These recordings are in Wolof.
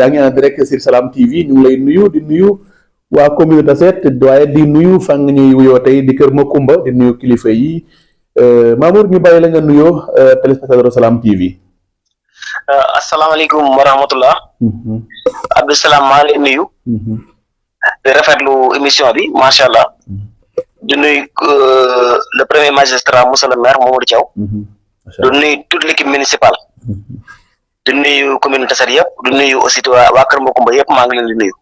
yaa ngi en direct sur Salam TV ñu ngi lay nuyu di nuyu waa commune Tassette waaye di nuyu fan nga ñuy wuyoo tey di Kër Makumba di nuyu kilifa yi Mamour ñu bàyyi la nga nuyoo téléspectateur Salam TV. asalaamaaleykum wa rahmatullah. Abdou Salam maa ngi lay nuyu. di rafetlu émission bi macha allah. di nuyu le premier magistrat monsieur le maire Mamadou Thiaw. di nuyu toute l'équipe municipale. di nuyu commune Tassette yëpp di nuyu aussi waa Kër Makumba yëpp maa ngi leen di nuyu.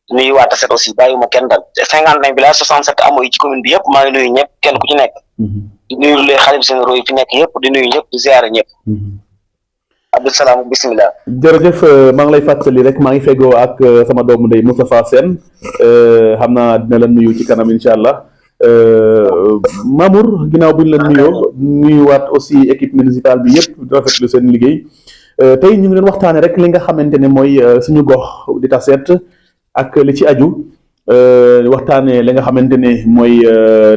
di nuyu waa Tassette aussi bàyyiwuma kenn dal 59 villages 67 amoo yi ci commune bi yëpp maa ngi nuyu ñëpp kenn ku ci nekk. di nuyu les xalif généraux yi fi nekk yëpp di nuyu ñëpp di ziare ñëpp. Abdou Salam bisimilah. jërëjëf maa ngi lay fàttali rek maa ngi feggoo ak sama doomu ndey Moustapha Sène xam naa dina la nuyu ci kanam incha allah Mamour ginnaaw bu ñu la nuyuwaat aussi équipe municipale bi yëpp di rafetlu seen liggéey tey ñu ngi leen waxtaanee rek li nga xamante ne mooy suñu gox di Tassette ak li ci aju waxtaanee li nga xamante ne mooy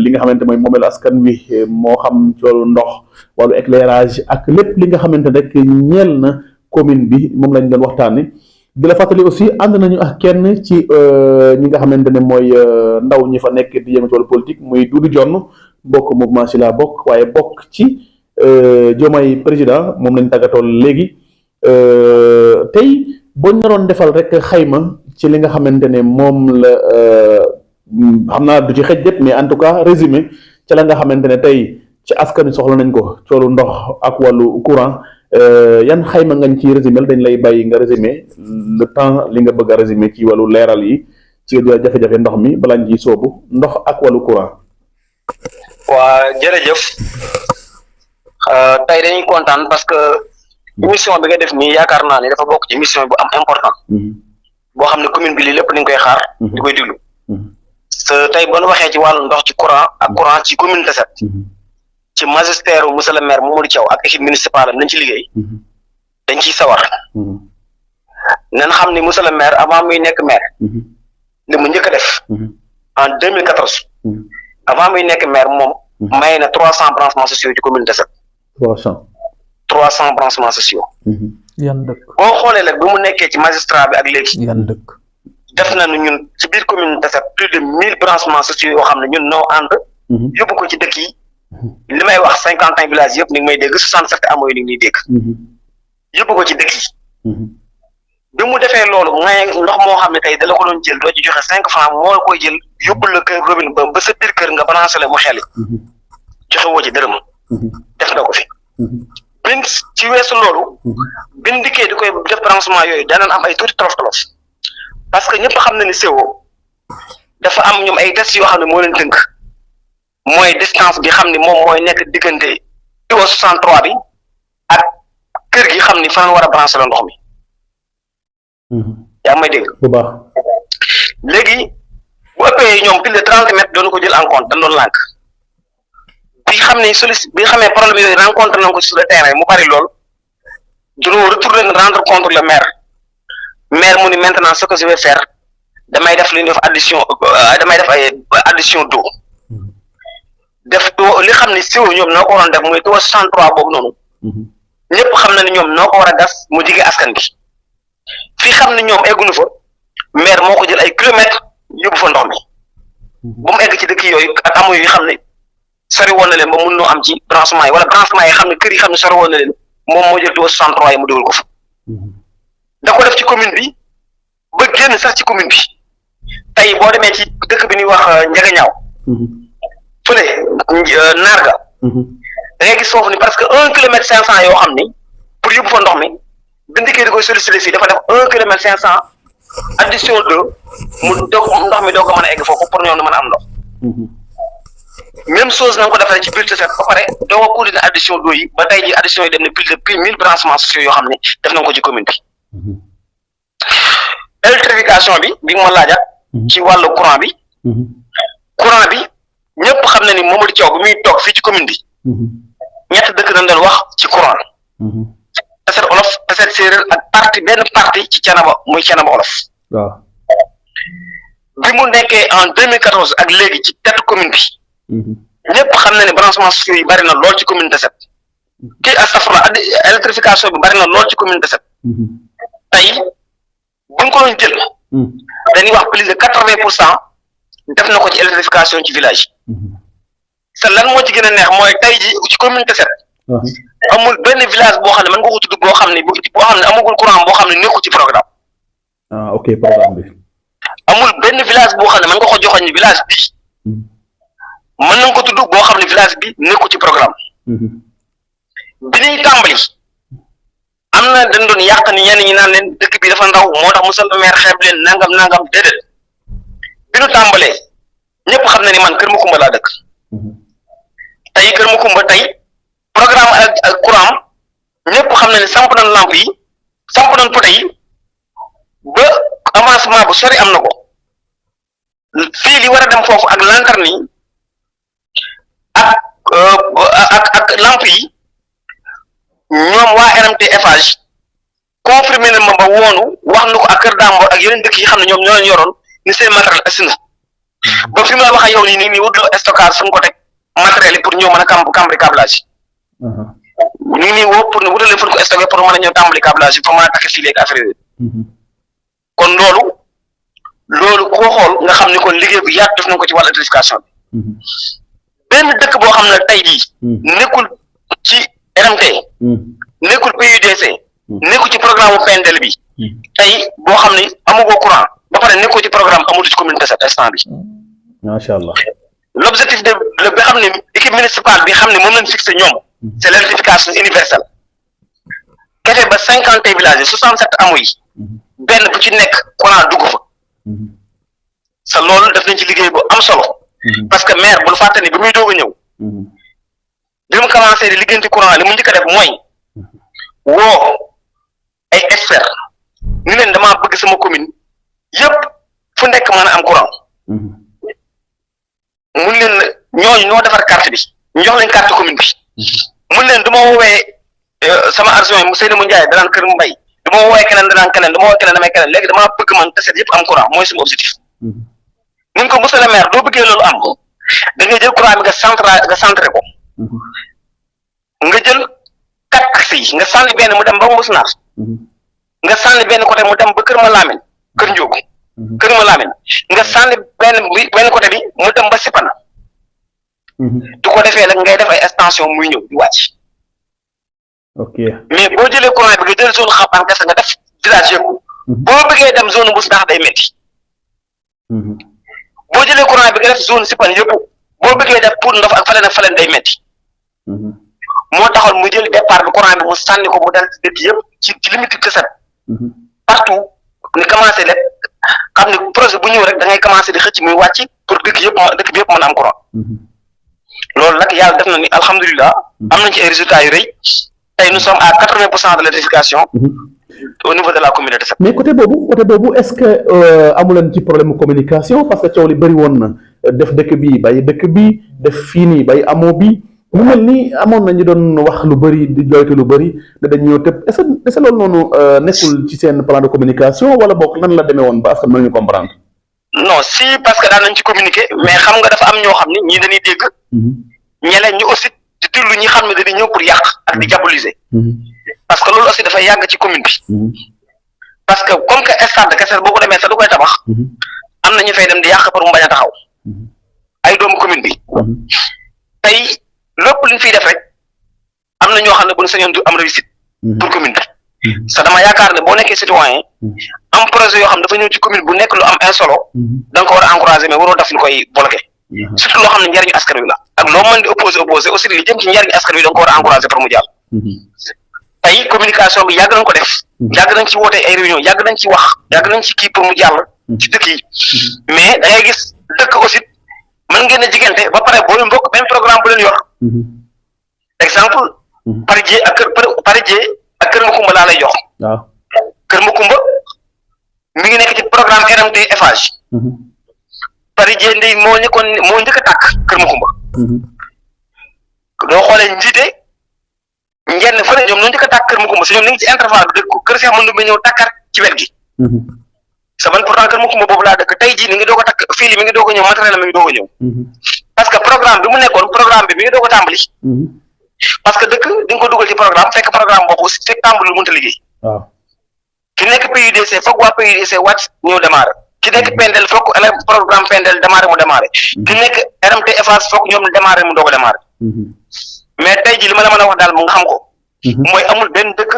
li nga xamante mooy moomelu askan wi moo xam ci wàllu ndox wàllu éclairage ak lépp li nga xamante ne rek ñeel na commune bi moom lañ doon waxtaanee di la fàttali aussi ànd nañu ak kenn ci ñi nga xamante ne mooy ndaw ñi fa nekk di yëngu ci wàllu politique muy Doudou Dione bokk mouvement si la bokk waaye bokk ci Diomaye président moom lañ tàggatool léegi tey boo naroon defal rek xayma ci li nga xamante ne moom la xam naa du ci xëj jët mais en tout cas résumé ci la nga xamante ne tey ci askan wi soxla nañ ko ci wàllu ndox ak wàllu courant yan xayma ngañ ci résumé dañ lay bàyyi nga résumé le temps li nga bëgg a résumé ci wàllu leeral yi ci jafe-jafe ndox mi balaa ñu ciy soobu ndox ak wàllu courant. waa jërëjëf tey dañuy kontaan parce que émission bi nga def nii yaakaar naa ne dafa bokk ci émission bu am important. boo xam ne commune bi lii lépp dañ koy xaar. di koy déglu. tey boo ñu waxee ci wàllu ndox ci courant ak courant ci commune Tassette. ci magistère monsieur le maire Mamadou Thiaw ak équipe municipale am nañ ci liggéey. dañ ciy sawar. nañ xam ni monsieur le maire avant muy nekk maire. li mu njëkk a def. en 2014. avant muy nekk maire moom. may na 300 branchements sociaux ci commune Tassette. 300 branchements sociaux. yan dëkk boo xoolee nag bi mu nekkee ci magistrat bi ak léegi. yan dëkk def nañu ñun ci biir commune Tassette plus de 1000 branchements sociaux yoo xam ne ñun noo ànd. yóbbu ko ci dëkk yi. li may wax 51 villages yëpp ni ngi may dégg 67 amoo yi ni ngi dégg. yóbbu ko ci dëkk yi. bi mu defee loolu ngay ndox moo xam ne tey da la ko doon jël doo ci joxe 5 francs moo koy jël yóbbul la kër robinet ba sa biir kër nga branché la mu xeli. joxe woo ci dërëm. def na ko fi. bin ci weesu loolu. bin dikkee di koy def branchement yooyu danañ am ay tuuti tolof-tolof. parce que ñëpp xam na ni CO dafa am ñoom ay tests yoo xam ne moo leen tënk. mooy distance bi xam ni moom mooy nekk diggante tuyau 63 bi ak kër gi xam ni fa war a branché la ndox mi. yaa ngi may dégg. bu baax léegi bu ëppee ñoom plus de 30 mètres doon ko jël en compte dañ doon lànk bi xam ni bi nga xamee problème yooyu rencontré nañ ko sur le terrain mu bari lool dañoo retourner rendre compte le maire mu ni maintenant ce que je vais faire damay def li ñuy def addition d'eau. def too li xam ni siw ñoom noo ko waroon def muy too 63 boobu noonu. ñëpp xam na ni ñoom noo ko war a gas mu jige askan gi fii xam ne ñoom egguñu fa maire moo ko jël ay kilomètres yóbbu fa ndox mi ba mu egg ci dëkk yooyu ak amu yi xam ne sori woon na leen ba mun noo am ci branchement yi wala branchement yi xam ne kër yi xam ne sori woon na leen moom moo jël too 63 yi mu déwal ko fa. da ko def ci commune bi ba génn sax ci commune bi tey boo demee ci dëkk bi ñuy wax Njagañaaw. fële Narga. da ngay gis foofu ni parce que 1 kilomètre 500 yoo xam ni pour yóbbu fa ndox mi bindikee di koy sollicité fii dafa def 1 kilomètre 500 addition d'eau mu doog ndox mi doog a mën a egg foofu pour ñoom ñu mën a am ndox. même chose na nga ko defee ci biir Tassette ba pare doo ko coordonné addition d'eau yi ba tey ji addition yi dem na plus de 1000 branchements sociaux yoo xam ne def nañ ko ci commune bi. électrification bi nga ma laajat. ci wàllu courant bi. courant bi. ñëpp xam na ni Mamadou Thiaw bi muy toog fii ci commune bi. ñett dëkk nañ doon wax ci courant. Tassette olof Tassette séeréer ak benn parti ci Thiénaba muy Thiénaba olof. waaw. bi mu nekkee en 2014 ak léegi ci tête commune bi. ñëpp xam na ni branchement sociaux yi bari na lool ci commune Tassette. kii astafurlah électrification bi bari na lool ci commune Tassette. tey buñ ko doon jël dañuy wax plus de 80% def na ko ci électrification ci village sa lan moo ci gën a neex mooy tey ji ci commune Tassette amul benn village boo xam ne mën nga ko tudd boo xam ne amagul courant boo xam ne nekkul ci programme. Ok programme bi. amul benn village boo xam ne mën nga ko joxoon ni village bii mën nañ ko tudd boo xam ne village bi nekkul ci programme. bi ñuy tàmbali am na dañ doon yàq ni ñenn ñi naan leen dëkk bi dafa ndaw moo tax monsieur le maire xeeb leen nangam déedéet bi ñu tàmbalee ñëpp xam na ni man Kër Macoumba laa dëkk tey Kër Macoumba tey programme ak courant ñëpp xam na ni samp nañ lamp yi samp nañ poto yi ba avancement bu sori am na ko fii li war a dem foofu ak lanterne yi ak lamp yi ñoom waa RMT Eiffage confirmé na ma ba woonu wax na ko ak Kër Dambor ak yeneen dëkk yi xam ne ñoom ñoo leen yoroon ni seen matériel assi na ba fi ma wax ak yow nii wutloo stockage fu mu ko teg matériel yi pour ñëw mën a cambri câblage ñu ngi nii woo pour ne wutale fu ñu ko stocké pour mën a ñëw tàmbali câblage yi pour mën a takk fii léegi affaire yi kon loolu koo xool nga xam ni kon liggéey bu yaatu def nañ ko ci wàllu électrification bi benn dëkk boo xam ne tey jii nekkul ci RMT nekkul PUDC nekkul ci programme PNDL bi tey boo xam ne amugoo courant ba pare nekkul ci programme amul ci commune Tassette instant bi macha allah l'objectif de bi xam ne équipe municipale bi xam ne moom lañ fixé ñoom c'est l'électrification universelle fexe ba 50 villages yi 67 amu yi benn bu ci nekk courant dugg fa sa loolu def nañ ci liggéey bu am solo parce que maire bul fàtte ni bi muy doog a ñëw bi mu commencé di liggéeyanti courant li mu njëkk a def mooy woo ay experts ni leen damaa bëgg sama commune yëpp fu nekk mën a am courant mun leen ñooñu ñoo defar carte bi ñu jox leen carte commune bi mun leen du ma woowee sama argent yi mu Seydou Ndiaye danaan Kër Mbay du ma woowee keneen danaan keneen du ma woowee keneen damay keneen léegi damaa bëgg man Tassette yëpp am courant mooy sama objectif ni ko monsieur le maire doo bëggee loolu am da ngay jël courant bi nga centré ko nga jël 4 axes yi nga sànni benn mu dem ba Mbousnar nga sànni benn côté mu dem ba Kër Malamine Kër Ndiogu Kër Malamine nga sànni benn côté bi mu dem ba Sipana du ko defee nag ngay def ay extension muy ñëw di wàcc ok mais boo jëlee courant bi nga jël zone Xaban kese nga def village yëpp boo bëggee dem zone Mbousnar day métti boo jëlee courant bi nga def zone Sipane yëpp boo bëggee def pour ndof ak faleen day métti moo taxoon mu jël départ bi courant bi mu sànni ko mu dal ci dëkk yëpp ci limite Tassette partout ni commencé lépp xam ne projet bu ñëw rek da ngay commencé di xëcc muy wàcc pour dëkk bi yëpp mën a am courant loolu nag yàlla def na ni alhamdulilah am nañ ci ay résultats yu rëy tey nous sommes à 80% de l'électrification au niveau de la commune de Tassette. mais côté boobu est-ce que amuleen ci problème communication parce que coow li bëri woon na def dëkk bi bàyyi dëkk bi def fii nii bàyyi amoo bi mu mel ni amoon na ñu doon wax lu bëri di joytu lu bëri da dañ ñëw tëb est-ce que loolu noonu nekkul ci seen plan de communication wala boog nan la demee woon ba askan mën nañu comprendre. non si parce que daan nañ ci communiquer mais xam nga dafa am ñoo xam ni ñii dañuy dégg. ñeneen ñu aussi di déglu ñi xam ne dañuy ñëw pour yàq ak di diaboliser. parce que loolu aussi dafa yàgg ci commune bi. parce que comme que stade kese boo ko demee sax du koy tabax. am na ñu fay dem di yàq pour mu bañ a taxaw. ay doomu commune bi. tey lépp lu ñu fiy def rek am na ñoo xam ne bu ñu sañoon du am réussite. pour commune bi. sax dama yaakaar ne boo nekkee citoyen am projet yoo xam dafa ñëw ci commune bu nekk lu am solo da nga ko war a encourager mais waroo def lu koy bloqué surtout loo xam ne njariñu askan wi la ak loo mën di opposé aussi li jëm ci njariñu askan wi da nga ko war a encourager pour mu jàll tey communication bi yàgg nañ ko def yàgg nañ ci woote ay réunion yàgg nañ ci wax yàgg nañ ci kii pour mu jàll ci dëkk yi mais da ngay gis dëkk aussi mën ngeen a jigante ba pare boo leen bokk benn programme bu leen yor exemple Parijé ak Kër Macoumba laa lay jox. waaw Kër Macoumba mi ngi nekk ci programme RMT Eiffage. Parijé ndey moo njëkk a tàkk Kër Macoumba. doo xoolee njiite ngeen fële ñoom ñoo njëkk a tàkk Kër Macoumba si ñoom ñu ngi ci intervalle bi dëkk ko Kër Cheikh mën na ñëw tàkkaat ci wet gi. sa man pourtant Kër Macoumba boobu laa dëkk tey jii mi ngi doog a takk fii li mi ngi doog a ñëw matériel mi ngi doog a ñëw. parce que programme bi mu nekkoon programme bi mi ngi doog a tàmbali. parce que dëkk di nga ko dugal ci programme fekk programme boobu fekk tàmbali mënut a liggéey. waaw ki nekk PUDC foog waa PUDC wàcc ñëw démarré ki nekk Pendel foog programme Pendel démarré mu démarré ki nekk RMT Eiffage foog ñoom démarré mu doog a démarré mais tey ji li ma la mën a wax daal mu nga xam ko mooy amul benn dëkk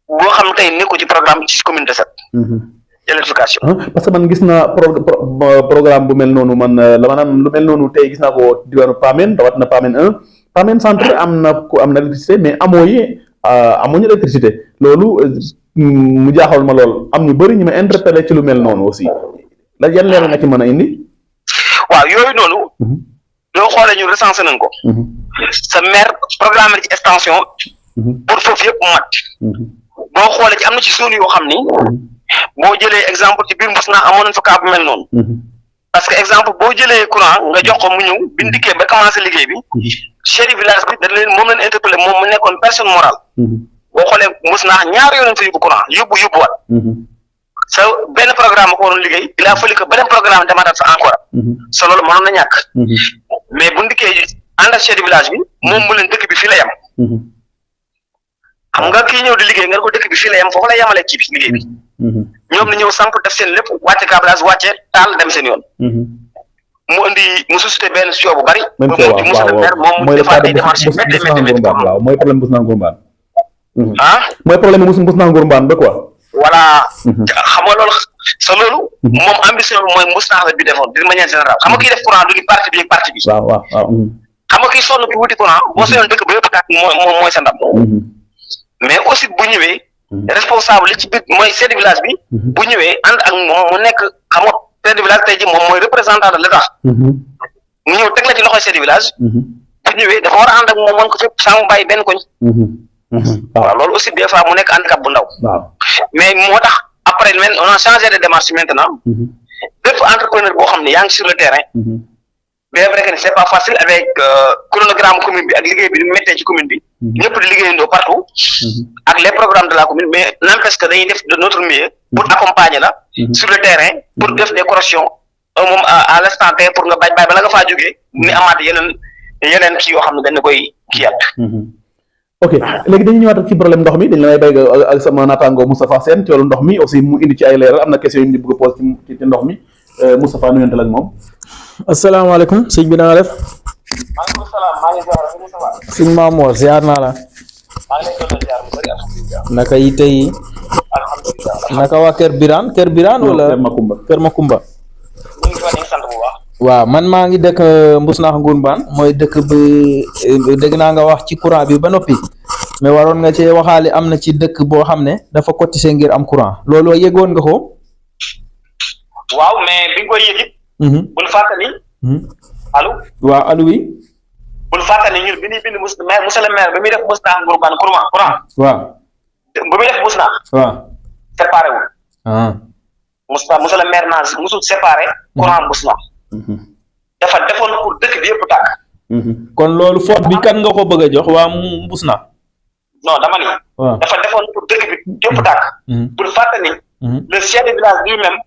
boo xam tey nekku ci programme ci commune de Sète électrification parce que man gis naa programme bu mel noonu man la maanaam lu mel noonu tey gis naa ko diwaanu Pamène rawat na Pamène 1 Pamène centre am na électricité mais amuñu électricité loolu mu jaaxal ma lool am ñu bëri ñu ma interpellé ci lu mel noonu aussi la yan leer nga ci mën a indi. waaw yooyu noonu. doo xoolee ñu recensé nañ ko. sa maire programme ci extension. pour foofu yëpp mu mat. boo xoolee ci am na ci zone yoo xam ni. boo jëlee exemple ci biir Mbousnakh amoon nañ fa cas bu mel noonu. parce que exemple boo jëlee courant nga jox ko mu ñëw bi ñu dikkee ba commencé liggéey bi. chef de village bi dañ leen moom lañ interpellé moom mu nekkoon personne morale. boo xoolee Mbousnakh ñaari yoon lañ fa yóbbu courant yóbbuwaat. sa benn programme ko waroon liggéey il a fallu que beneen programme demaat fa encore. sa loolu mënoon na ñàkk. mais bu ndikkee ànd ak chef de village bi moom mu leen dëkk bi fii la yem. xam nga kii ñëw di liggéey nga ko dëkk bi fii la yem foofu la yemale kii bi liggéey bi. ñoom la ñëw samp def seen lépp wàcce câblage wàcce taal dem seen yoon. mu indi mu suscité benn sio bu bari. même sio waaw mooy le cas de waaw mooy problème Mbousnakh Ngourbane. mooy problème Mbousnakh Ngourbane ba quoi. voilà xam nga loolu sa loolu moom ambition bi mooy Mbousnakh bi defoon d'une manière générale xam nga kii def courant du ni parti bi ak parti bi waaw xam nga kii sonn ki wuti courant boo seyoon dëkk ba yëpp tàkk mooy sa ndam mais aussi bu ñëwee responsable li ci biir mooy chef de village bi bu ñëwee ànd ak moom mu nekk xam nga chef de village tey ji moom mooy représentant de l'état mu ñëw teg la ci loxoy chef de village bu ñëwee dafa war a ànd ak moom mën ko fépp sans mu bàyyi benn koñ waaw loolu aussi des fois mu nekk handicap bu ndaw mais moo tax après on a changé de démarche maintenant bépp entrepreneur boo xam ne yaa ngi sur le terrain bien vrai que c'est pas facile avec chronogramme commune bi ak liggéey bi ni mu méttee ci commune bi ñëpp di liggéeyandoo partout ak les programmes de la commune mais n'empêche que dañuy def de notre mieux pour accompagner la sur le terrain pour def des corrections moom à l'instant T pour nga bàyyi bala nga faa jógee ni amaat yeneen kii yoo xam ne dañ na koy kiiyat ok léegi dañu ñëwaat ci problème ndox mi dañ la may béy ak sama naataango Moustapha Sène ci wàllu ndox mi aussi mu indi ci ay leeral am na question yu ñu bëgg a posé ci ndox mi Moustapha nuyonte ak moom. asalaamaaleykum sëñ bi na nga def. maaleykum salaam maa ngi ziar sëñ Moustapha. sëñ Mamour ziar naa la. maa ngi lay doon ziar bu bëri alhamdulilah. naka yi tey. alhamdulilah. naka waa Kër Birane wala Kër Makumba. ñu ngi fa sant bu baax. waaw man maa ngi dëkk Mbousnakh Ngourbane mooy dëkk bi dégg naa nga wax ci courant bi ba noppi mais waroon nga cee waxaale am na ci dëkk boo xam ne dafa cotiser ngir am courant loolu yëgoon nga ko. waaw mais bi nga koy yëg it. bul fàttali. allo. waaw allo oui. bul fàttali ñun bi ñuy bind monsieur le maire bi muy def Mbousnakh Ngourbane courant. waaw. bi muy def Mbousnakh. waaw. séparé wul. monsieur le maire naa musul séparé courant Mbousnakh. dafa defoon pour dëkk bi yëpp tàkk. kon loolu faute bi kan nga ko bëgg a jox waa Mbousnakh. non dama ni. dafa defoon pour dëkk bi yëpp tàkk. pour fàttali. le chef de village lui-même.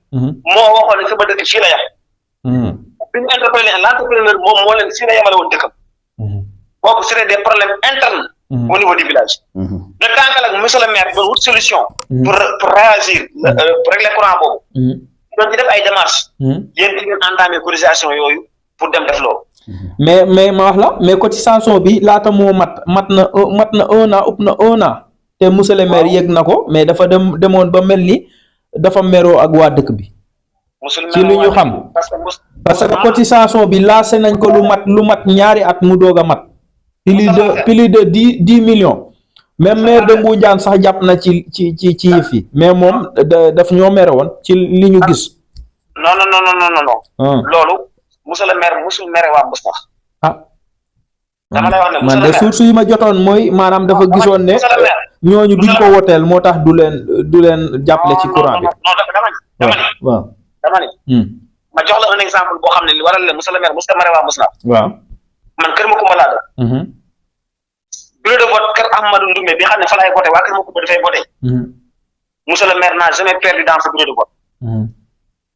moo waxoon ne sama dëkk fii la yem. bi ñu interpellé l'entrepreneur moom moo leen fii la yemale woon dëkkam. boobu c'est des problèmes internes. au niveau du village. le temps que nag monsieur le maire ba wut solution. pour réagir. pour régler courant boobu. doon ci def ay démarches. yéen di ngeen entamé cotisation yooyu pour dem def loolu. mais ma wax la mais cotisation bi laata moo mat na 1 an ëpp na 1 an te monsieur le maire yëg na ko mais dafa demoon ba mel ni dafa meroo ak waa dëkk bi. ci lu ñu xam parce que cotisation bi lancé nañ ko lu mat ñaari at mu doog a mat. plus de 10 millions. même maire de Ngoundiane sax jàpp na ci yëf yi mais moom daf ñoo mere woon ci li ñu gis. non. loolu monsieur le maire musul mere waa Mbousnakh. dama lay wax ne man de source yi ma jotoon mooy maanaam dafa gisoon ne ñooñu duñ ko woteel moo tax du leen jàppale ci courant bi. dama ni ma jox la un exemple boo xam ne li waral le monsieur le maire musul mere waa Mbousnakh. waaw man Kër Makumba laa dëkk. bureau de vote Kër Ahmadou Ndoumé bi xam ne fa laay voté waa Kër Makumba dafay voté. monsieur le maire n'a jamais perdu dans ce bureau de vote.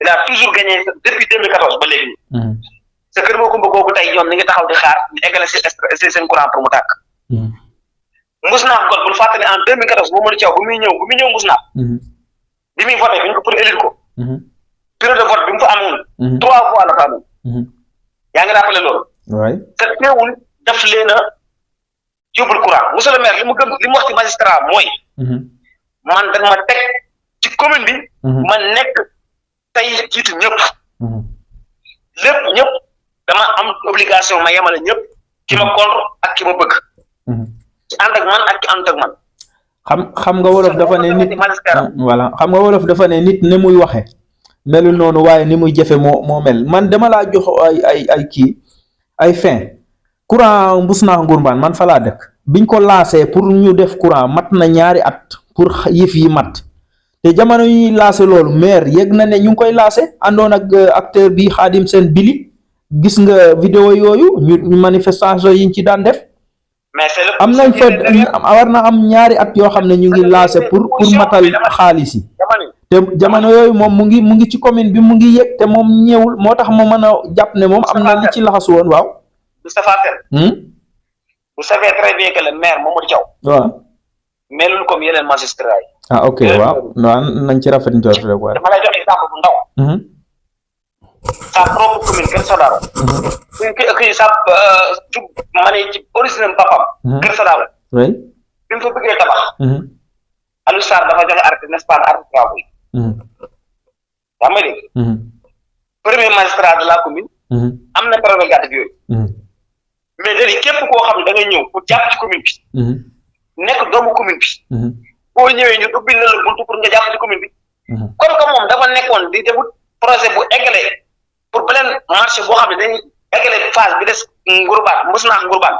il a toujours gagné depuis 2014 ba léegi. sa Kër Makumba googu tey ñoom ni ngi taxaw di xaar ñu eggale seen courant pour mu tàkk. Mbousnakh kon bul fàttali en 2014 boo mën a caw bu muy ñëw Mbousnakh. bi muy voté bi ñu ko pour élire ko. bureau de vote bi mu fa amoon. 3 voix la fa amoon. yaa ngi rappelé loolu. waay te teewul daf leen a yóbbul courant monsieur le maire li mu wax ci magistrat mooy. man dañ ma teg ci commune bi. ma nekk tey jiitu ñëpp. lépp ñëpp dama am obligation ma yemale ñëpp ki ma contre ak ki ma bëgg. ci ànd ak man ak ki ànd ak man. xam nga wolof dafa ne nit voilà xam nga wolof dafa ne nit ni muy waxe melu noonu waaye ni muy jëfe moo mel man dama laa jox ay kii ay fin courant Mbousnakh Ngourmbane man fa laa dëkk biñ ko lancé pour ñu def courant mat na 2 at pour yëf yi mat te jamono yi lancé loolu maire yëg na ne ñu ngi koy lancé àndoon ak acteur bi Khadim Sène Bili gis nga vidéo yooyu ñu manifestation yi ñu ci daan def am nañ fa war na am 2 at yoo xam ne ñu ngi lancé pour matal xaalis yi te jamono yooyu moom mu ngi ci commune bi mu ngi yëg te moom ñëwul moo tax ma mën a jàpp ne moom am na li ci laxasu woon waaw. Moustapha Sène. Vous savez très bien que le maire Mamadou Diaw. waaw. melul comme yeneen magistrat yi. ah ok waaw nañ ci rafet njort rek waaye. dama lay jox exemple bu ndaw. sa propre commune Kër Sadaro. kii sa ma ne ci origine papam. Kër Sadaro. oui. bi mu fa bëggee tabax. Aliou Sarr dafa joxe arrêté n'est-ce pas arrêté travaux yi. yaa may dégg. premier magistrat de la commune. am na prérogative yooyu. mais léegi képp koo xam ne da nga ñëw pour jàpp ci commune bi. nekk doomu commune bi. boo ñëwee ñu ubbil na la buntu pour nga jàpp ci commune bi. comme que moom dafa nekkoon di defut projet bu eggale pour beneen marché boo xam ne dañuy eggale phase bi des Ngourmbane Mbousnakh Ngourmbane.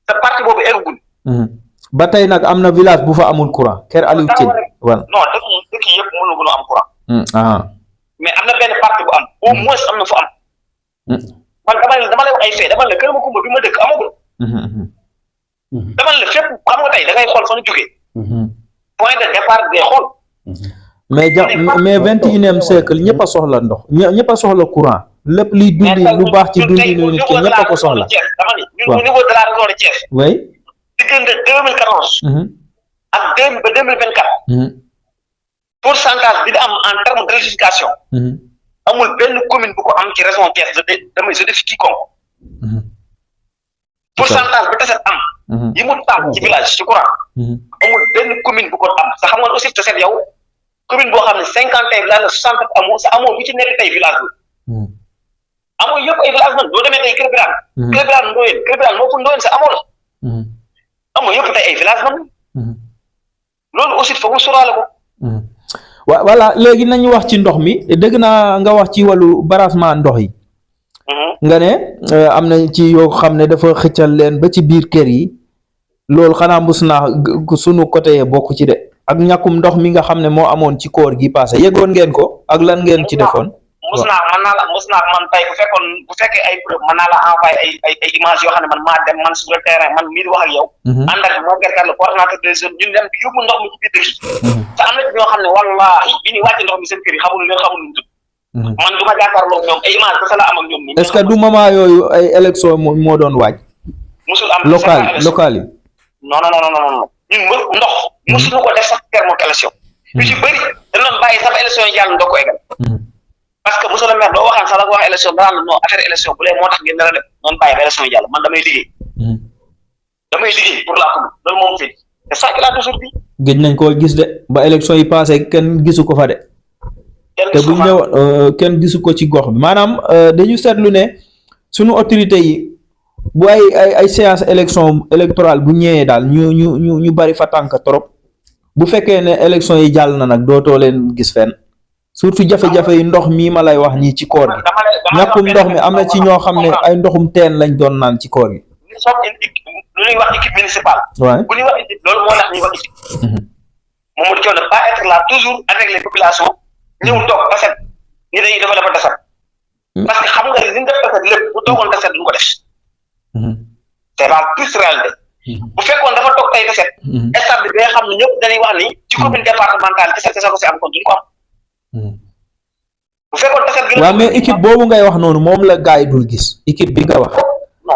te parti boobu eggagul. ba tey nag am na village bu fa amul courant Kër Aliou Tine voilà. non dëkk yëpp mënuñu am courant. mais am na benn parti bu am au moins am na fu am. man dama lay wax ay fee dama la Kër Macoumba bi ma dëkk amagul. dama la fépp xam nga tey da ngay xool fa ñu jógee. point de départ ngay xool. mais 21e siècle ñëpp a soxla ndox ñëpp a soxla courant lépp liy dundi lu baax ci dundi nit ki ñëpp a ko soxla. dama ni ñun au niveau de la région de Thiès. oui. diggante 2014. ak 2024. pourcentage bi da am en terme de réunification. amul benn commune bu ko am ci région Thiès je défie quiconque. pourcentage bi taset am. yi mu taal ci village ci courant. amul benn commune bu ko am sa xam nga aussi taset yow commune boo xam ne 50 village la 60 amoo sa amoo bu ci nekk tey village bi. amoo yëpp ay village man doo demee tey Kër Birane. Kër Birane Ndoyeen Kër Birane moo ko Ndoyeen sa amoo la. amoo yëpp tey ay village man. loolu aussi foog mu sóoraale ko. waaw voilà léegi nañu wax ci ndox mi dégg naa nga wax ci wàllu barragement ndox yi. nga ne am na ci yoo xam ne dafa xëccal leen ba ci biir kër yi loolu xanaa Mbousnakh sunu côté bokk ci de ak ñàkkum ndox mi nga xam ne moo amoon ci koor gi passé yëgoon ngeen ko ak lan ngeen ci defoon. Mbousnakh man tey bu fekkee ay preuve mën naa la envoyé ay image yoo xam ne man maa dem man sur le terrain man mii di wax ak yow. ànd ak moo gerkar le coordonnateur des jeunes ñun dem di yóbbu ndox mi ci biir dëkk yi. te am na ci ñoo xam ne wallaahi bi ñuy wàcce ndox mi seen kër yi xamul leen xamul luñ tudd. man du ma jàkkaarloo ñoom ay image kese la am ak ñoom. est-ce que du moment yooyu ay élection moo doon waaj. musul am local yi. non ñun ndox. musuñu ko def sax terme élection. yu ci bëri dañ doon bàyyi sax élection yi jàll ndox ko eggal. parce que monsieur le maire doo waxaan sax la ko wax élection danaa la non affaire élection bu lee moo tax ngeen nar a dem noonu bàyyi ba élection yi jàll man damay liggéey. damay liggéey pour la commune loolu moom fi te ça qu'il a toujours dit. gëj nañ koo gis de ba élection yi passé kenn gisu ko fa de. te bu ñu ñëw kenn gisu ko ci gox bi maanaam dañu seetlu ne suñu autorité yi bu ay séance électorale bu ñëwee daal ñu bari fa tànk trop bu fekkee ne élection yi jàll na nag dootoo leen gis fenn surtout jafe-jafe yi ndox mii ma lay wax nii ci koor gi ñàkkum ndox mi am na ci ñoo xam ne ay ndoxum teen lañ doon naan ci koor gi. lu ñuy wax équipe municipale. waaw bu ñuy wax équipe loolu moo tax ñuy wax équipe. Mamadou Thiaw ne pas être là toujours avec les populations. ñëw toog taset ñi dañuy dafa taset. parce que xam nga li ñu def taset lépp bu toogoon taset duñ ko def. c'est la plus réalité. bu fekkoon dafa toog tey taset. stade bi nga xam ne ñëpp dañuy wax ni ci commune départementale taset ko si am kon duñ ko am. bu fekkoon taset gi. waaw mais équipe boobu ngay wax noonu moom la gars yi dul gis équipe bi nga wax.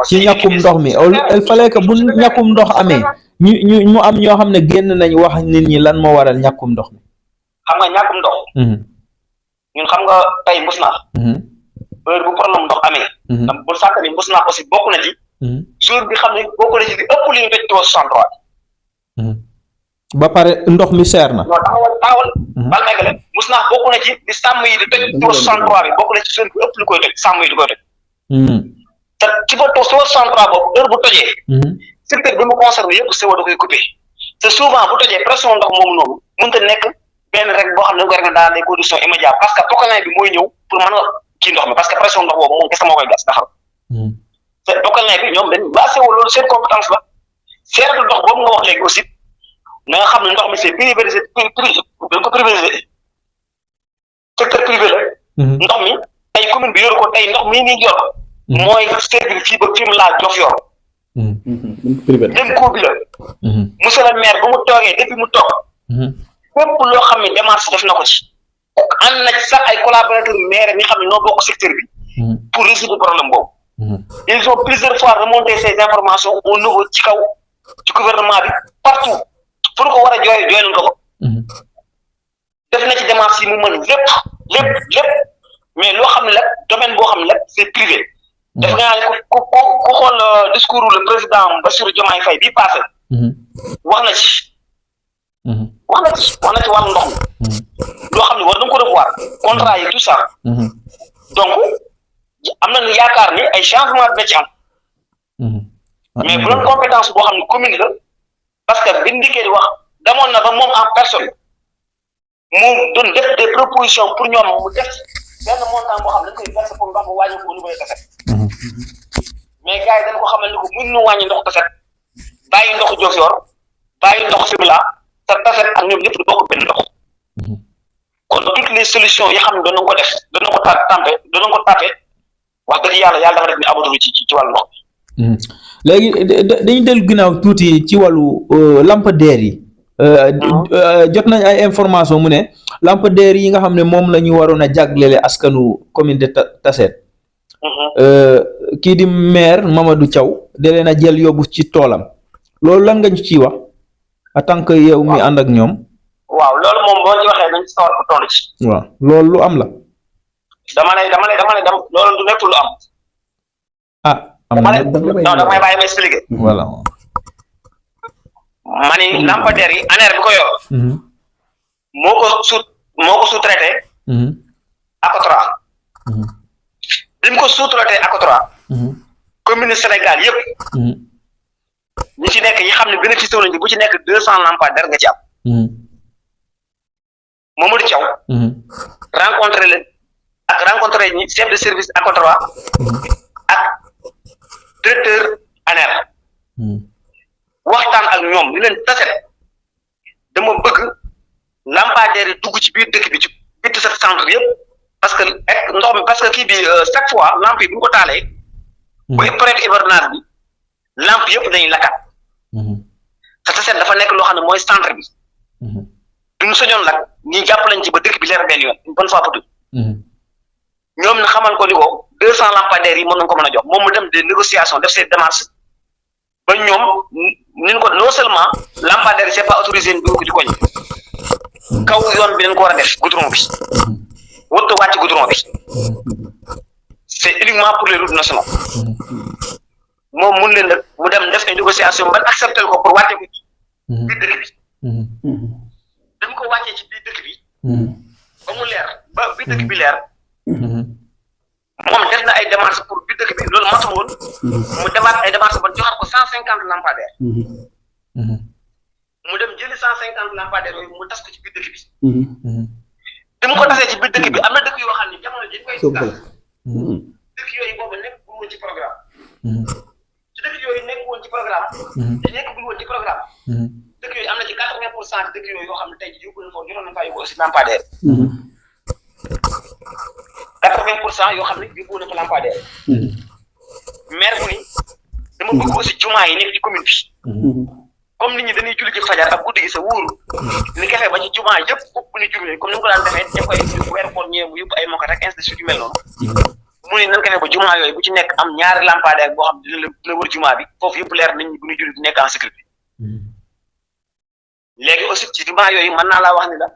ci ñàkkum ndox mi il fallait que bu ñàkkum ndox amee ñu am ñoo xam ne génn nañ wax nit ñi lan moo waral ñàkkum ndox mi. xam nga ñàkkum ndox ñun xam nga tey mbus naa heure bu problème ndox amee ndax bu sàkk ni mbus naa aussi bokk na ci jour bi xam ne bokk na ci di ëpp li ñu tëj tuyau 63 ba pare ndox mi seer na non taxawal bal meggale mbus naa bokk na ci di sàmm yi di tëj tuyau 63 bi bokk na ci jour bi ëpp li koy tëj sàmm yi di koy tëj te ci ba tuyau 63 boobu heure bu tojee secteur bi mu concerné yëpp CO da koy coupé te souvent bu tojee pression ndox moomu noonu mënut a nekk benn rek boo xam ne ko rek dans des conditions immédiates parce que pokalin bi mooy ñëw pour mën a kii ndox mi parce que pression ndox boobu moom kese moo koy gas daxal te pokalin bi ñoom dañ basé wu loolu seen compétence la seeratu ndox boobu nga wax léegi aussi na nga xam ne ndox mi c'est privatisé dañ ko privatisé secteur privé la ndox mi tey commune bi yoru ko tey ndox mii nii yor mooy servir fii ba fi mu laa jof yor même cour bi la monsieur le maire bu mu toogee depuis mu toog lépp loo xam ne démarche def na ko ci ànd na ci sax ay collaborateurs maire ñi xam ne noo bokk secteur bi pour résoudre problème boobu ils ont plusieurs fois remonté ces informations au niveau ci kaw ci gouvernement bi partout fu ñu ko war a jooy nañ ko def na ci démarche yi mu mën lépp mais loo xam ne la domaine boo xam ne la c'est privé def nga ne ku xool discours le président Bassirou Diomaye Faye bii passé wax na ci wàllu ndox mi loo xam ne war nañ ko revoir contrat yi tout ça donc am nañu yaakaar ni ay changement dina ci am mais bu doon compétence boo xam ne commune la parce que bi ndikkee di wax demoon na ba moom en personne mu doon def des propositions pour ñoom mu def benn montant boo xam ne dañ koy verser pour ndox mu wàññi ko au niveau de Tassette mais gars yi dañ ko xamal ni ko mën ñu wàññi ndox Tassette bàyyi ndox Diofior bàyyi ndox Fimela te Tassette ak ñoom ñëpp di bokk benn ndox kon toutes les solutions yi xam ne doon ko def doon ko tapé wax dëgg yàlla dafa def ni abadou ci wàllu ndox léegi dañu dellu ginnaaw tuuti ci wàllu lampadaire yi jot nañ ay information mu ne lampadaire yi nga xam ne moom la ñu waroon a jaglele askanu commune de Tassette kii di maire Mamadou Thiaw da leen a jël yóbbu ci toolam loolu lan nga ñu ciy wax en tant que yow mi ànd ak ñoom waaw loolu moom boo ci waxee dañ ci sawar ko tontu ci waaw loolu lu am la dama ne loolu du nekk lu am am na non damay bàyyi ma expliquer voilà ma ni lampadaire yi ANER bi ko yor moo ko sous-traité Acotra bi mu ko sous-traité Acotra commune Sénégal yëpp ñi ci nekk yi xam ne bénéficié nañu bu ci nekk 200 lampadaires nga ci am Mamadou Thiaw rencontré ñi chef de service Acotra ak directeur ANER waxtaan ak ñoom ñu leen Tassette dama bëgg lampadaire yi dugg ci biir dëkk bi ci biir Tassette centre yëpp parce que ndox mi parce que kii bi chaque fois lampe yi bu ñu ko taalee bu période hivernage bi lampe yëpp dañuy lakkat te Tassette dafa nekk loo xam ne mooy centre bi duñu soñoon nag ñi jàpp lañ ci ba dëkk bi leer benn yoon une bonne fois pour tout ñoom na xamal ko ni ko 200 lampadaires yi mën nañ ko mën a jox moom mu dem des négociations def ces démarches ba ñoom niñ ko non seulement lampadaire c'est pas autorisé ñu dugg ko ci koñ kaw yoon bi dañ ko war a def goudron bi wut wàcc goudron bi c'est uniquement pour les routes nationales moom mun leen nag mu dem def ay négociation ban accepté ko pour wàcce ko ci biir dëkk bi dañ ko wàccee ci biir dëkk bi ba mu leer ba biir dëkk bi leer moom def na ay démarches pour biir dëkk bi loolu matul woon mu demaat ay démarches ba joxaat ko 150 lampadaires mu dem jëli 150 lampadaires yooyu mu tas ko ci biir dëkk bi te mu ko tasee ci biir dëkk bi am na dëkk yoo xam ne jamono ji ñu koy tas dëkk yooyu boobu nekk bu woon ci programme ci dëkk yooyu nekk woon ci programme te nekk bu woon ci programme dëkk yooyu am na ci 80% dëkk yooyu yoo xam ne tey jii yóbbu nañ foofu jotoon nañ faa yóbbu aussi lampadaire 80% yoo xam ne yóbbu nañ fa lampadaire maire mu ni dama bëgg aussi jumaa yi nekk ci commune bi comme nit ñi dañuy julli ci fajar ak guddi gi sa wóoru ni fexe ba ci jumaa yëpp ëpp ni julli comme ni mu ko daan defee def koy weer koor ñëwee mu yóbbu ay mokat ak ainsi de suite yu mel noonu mu ni nan ko fexe ba jumaa yooyu bu ci nekk am ñaari lampadaire boo xam ne dina wër jumaa bi foofu yëpp leer nit ñi bu ñuy julli di nekk en sécurité léegi aussi ci jumaa yooyu mën naa laa wax ni la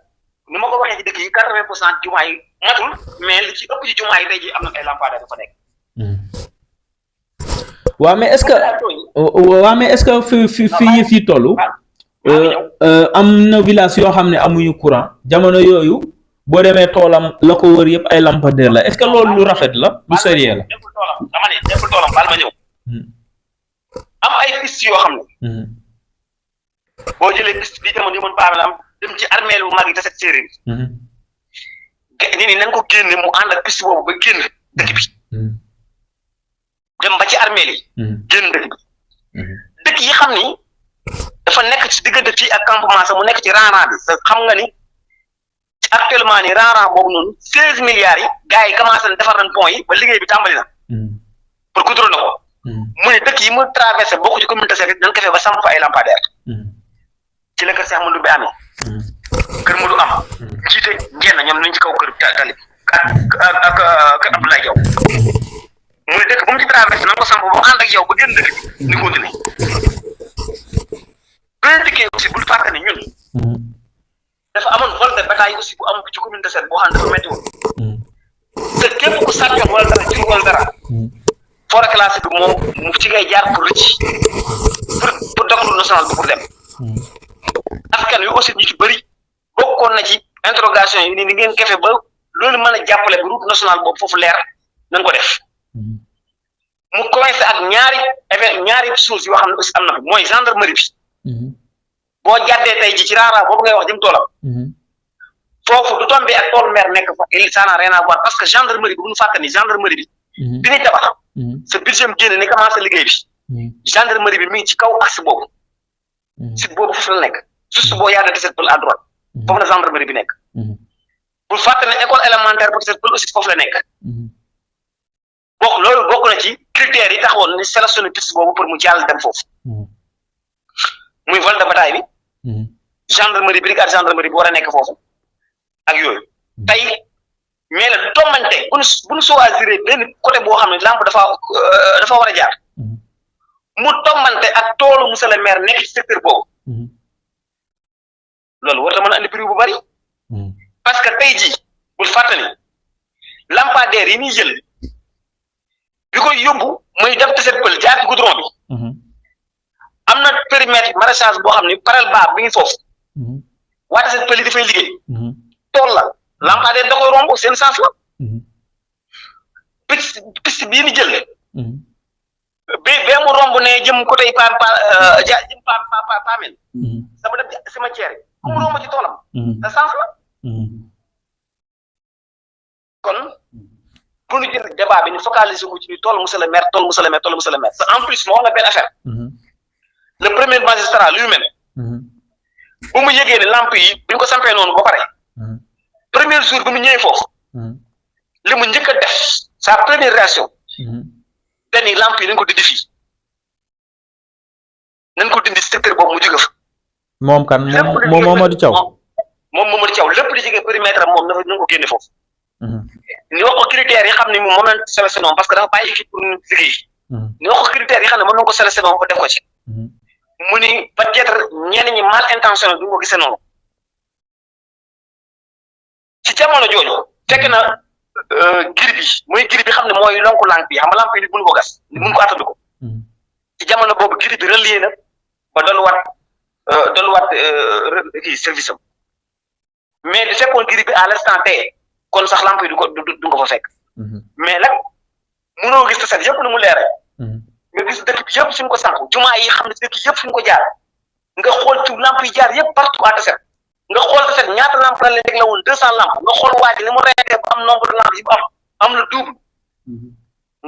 ni ma ko waxee ci dëkk yi 80% jumaa yi matul mais li ci ëpp ci jumaa yi tey jii am na ay lampadaire dafa nekk. waaw mais est-ce que fi tollu am na village yoo xam ne amuñu courant jamono yooyu boo demee toolam la ko wër yëpp ay lampadaire la est-ce que loolu lu rafet la lu sérieux la. nekkul toolam dama ne nekkul toolam baal ma ñëw. am ay piste yoo xam ne. boo jëlee piste bi jamono yi mën baax am dem ci armée lu mag yi te set séeréer bi. nit ñi nañ ko génne mu ànd ak piste boobu ba génn dëkk bi. dem ba ci armée yi. génn dëkk bi. dëkk yi xam ni dafa nekk ci diggante fii ak campement sax mu nekk ci rang bi sa xam nga ni actuellement ni rang boobu noonu 16 milliards yi gars yi commencé na defar nañ pont yi ba liggéey bi tàmbali na. pour contrôler ko. mu ne dëkk yi mu traversé bokk ci communauté secrète dañ ko fee ba samp fa ay lampadaire. ci la kër Cheikh Modou bi amee. kër Modou am. jiite ngeen ñoom ñu ci kaw kër tali ak kër Abdoulaye Diaw. mu ne dëkk bu mu ci traversé na nga ko samp ba ànd ak yow ba génn dëkk bi ni continuer. beneen dëkk yi aussi bul fàtte ne ñun. dafa amoon vol de bétail aussi bu am ci commune de Sène boo xam ne dafa métti woon. te képp ku sàccoon wala dara jur wala dara. forêt classée bi moom mu ci ngay jaar pour rëcc pour doxalu national bi pour dem. askan wi aussi ñu ci bëri bokkoon na ci interrogation yi ni ngeen kefe ba loolu mën a jàppale bi route nationale boobu foofu leer nañ ko def. mu commencé ak ñaari sources yoo xam ne aussi am na fi mooy gendarmerie bi. boo jàddee tey ji ci raaraa boobu ngay wax jëm toolam. foofu du tombé ak tool mer nekk fa ça n'a rien à voir parce que gendarmerie bi bu ñu fàtte ni gendarmerie bi. bi ñuy tabax. sa budget génne ni commencé liggéey bi. gendarmerie bi mi ngi ci kaw axe boobu. site boobu foofu la nekk juste boo yaatee Tessette Pël à droite. foofu la gendarmerie bi nekk. bul fàtte ne école élémentaire bu Tessette Pël aussi foofu la nekk. loolu bokk na ci critères yi taxawoon ni sélectionné piste boobu pour mu jàll dem foofu. muy vol de bataille bi. gendarmerie brigade gendarmerie bi war a nekk foofu. ak yooyu tey mais la tombante bu ñu choisir benn côté boo xam ne lampe dafa war a jaar. mu tombante ak toolu monsieur le maire nekk ci secteur boobu. loolu war na mën a andi prix bu bari. parce que tey jii bul fàttali lampadaire yi ñuy jël. bi koy yóbbu muy def Tessette Pël jaar ci goudron bi. am na périmètre maraîchage boo xam ne parel baa bi ngi foofu. waa Tessette Pël yi dafay liggéey. tool la lampadaire da koy romb seen sens la. piste bii ni jël. bee mu romb ne jëm côté jëm Pamel. sama dem cimetière yi. ku mu romb ci toolam. te sens la. kon. pour ñu jël débat bi ñu focaliser ko ci tool monsieur le maire tool monsieur le maire tool monsieur le maire en plus moo wax la benn affaire. le premier magistrat lui-même. bu mu yëgee ne lamp yi bi ñu ko sampee noonu ba pare. premier jour bi mu ñëwee foofu. li mu njëkk a def sa première réaction. te ni lamp yi nañ ko dindi fii. nañ ko dindi secteur boobu mu jóge fa. moom kan moom Mamadou Thiaw. moom Mamadou Thiaw lépp di jógee périmètre am moom dafa nañ ko génne foofu. ni wax ko critères yi xam ne moom lañ sélectionné parce que dafa bàyyi équipe pour ñu liggéey. ni wax ko critères yi xam ne mën nañu ko sélectionné ba def ko ci. mu ni peut-être ñenn ñi mal intentionné du ko gisee noonu. ci jamono jooju fekk na giri bi mooy giri bi xam ne mooy lonku lamp yi xam nga lamp yi nit mënu ko gas nit mënu ko attandi ko. ci jamono boobu giri bi relié na ba dolluwaat kii service am mais du fekkoon giri bi à l'instant T. kon sax lamp yi du ko fa fekk. mais nag mënoo gis Tessette yëpp nu mu leeree. nga gis dëkk bi yëpp fi mu ko samp jumaa yi xam ne dëkk yëpp fi mu ko jaar nga xool ci lamp yi jaar yëpp partout à Tessette nga xool Tessette ñaata lamp la leen teg la woon 200 lamp nga xool waa ji ni mu reyee ba am nombre de lamp yi bu am le double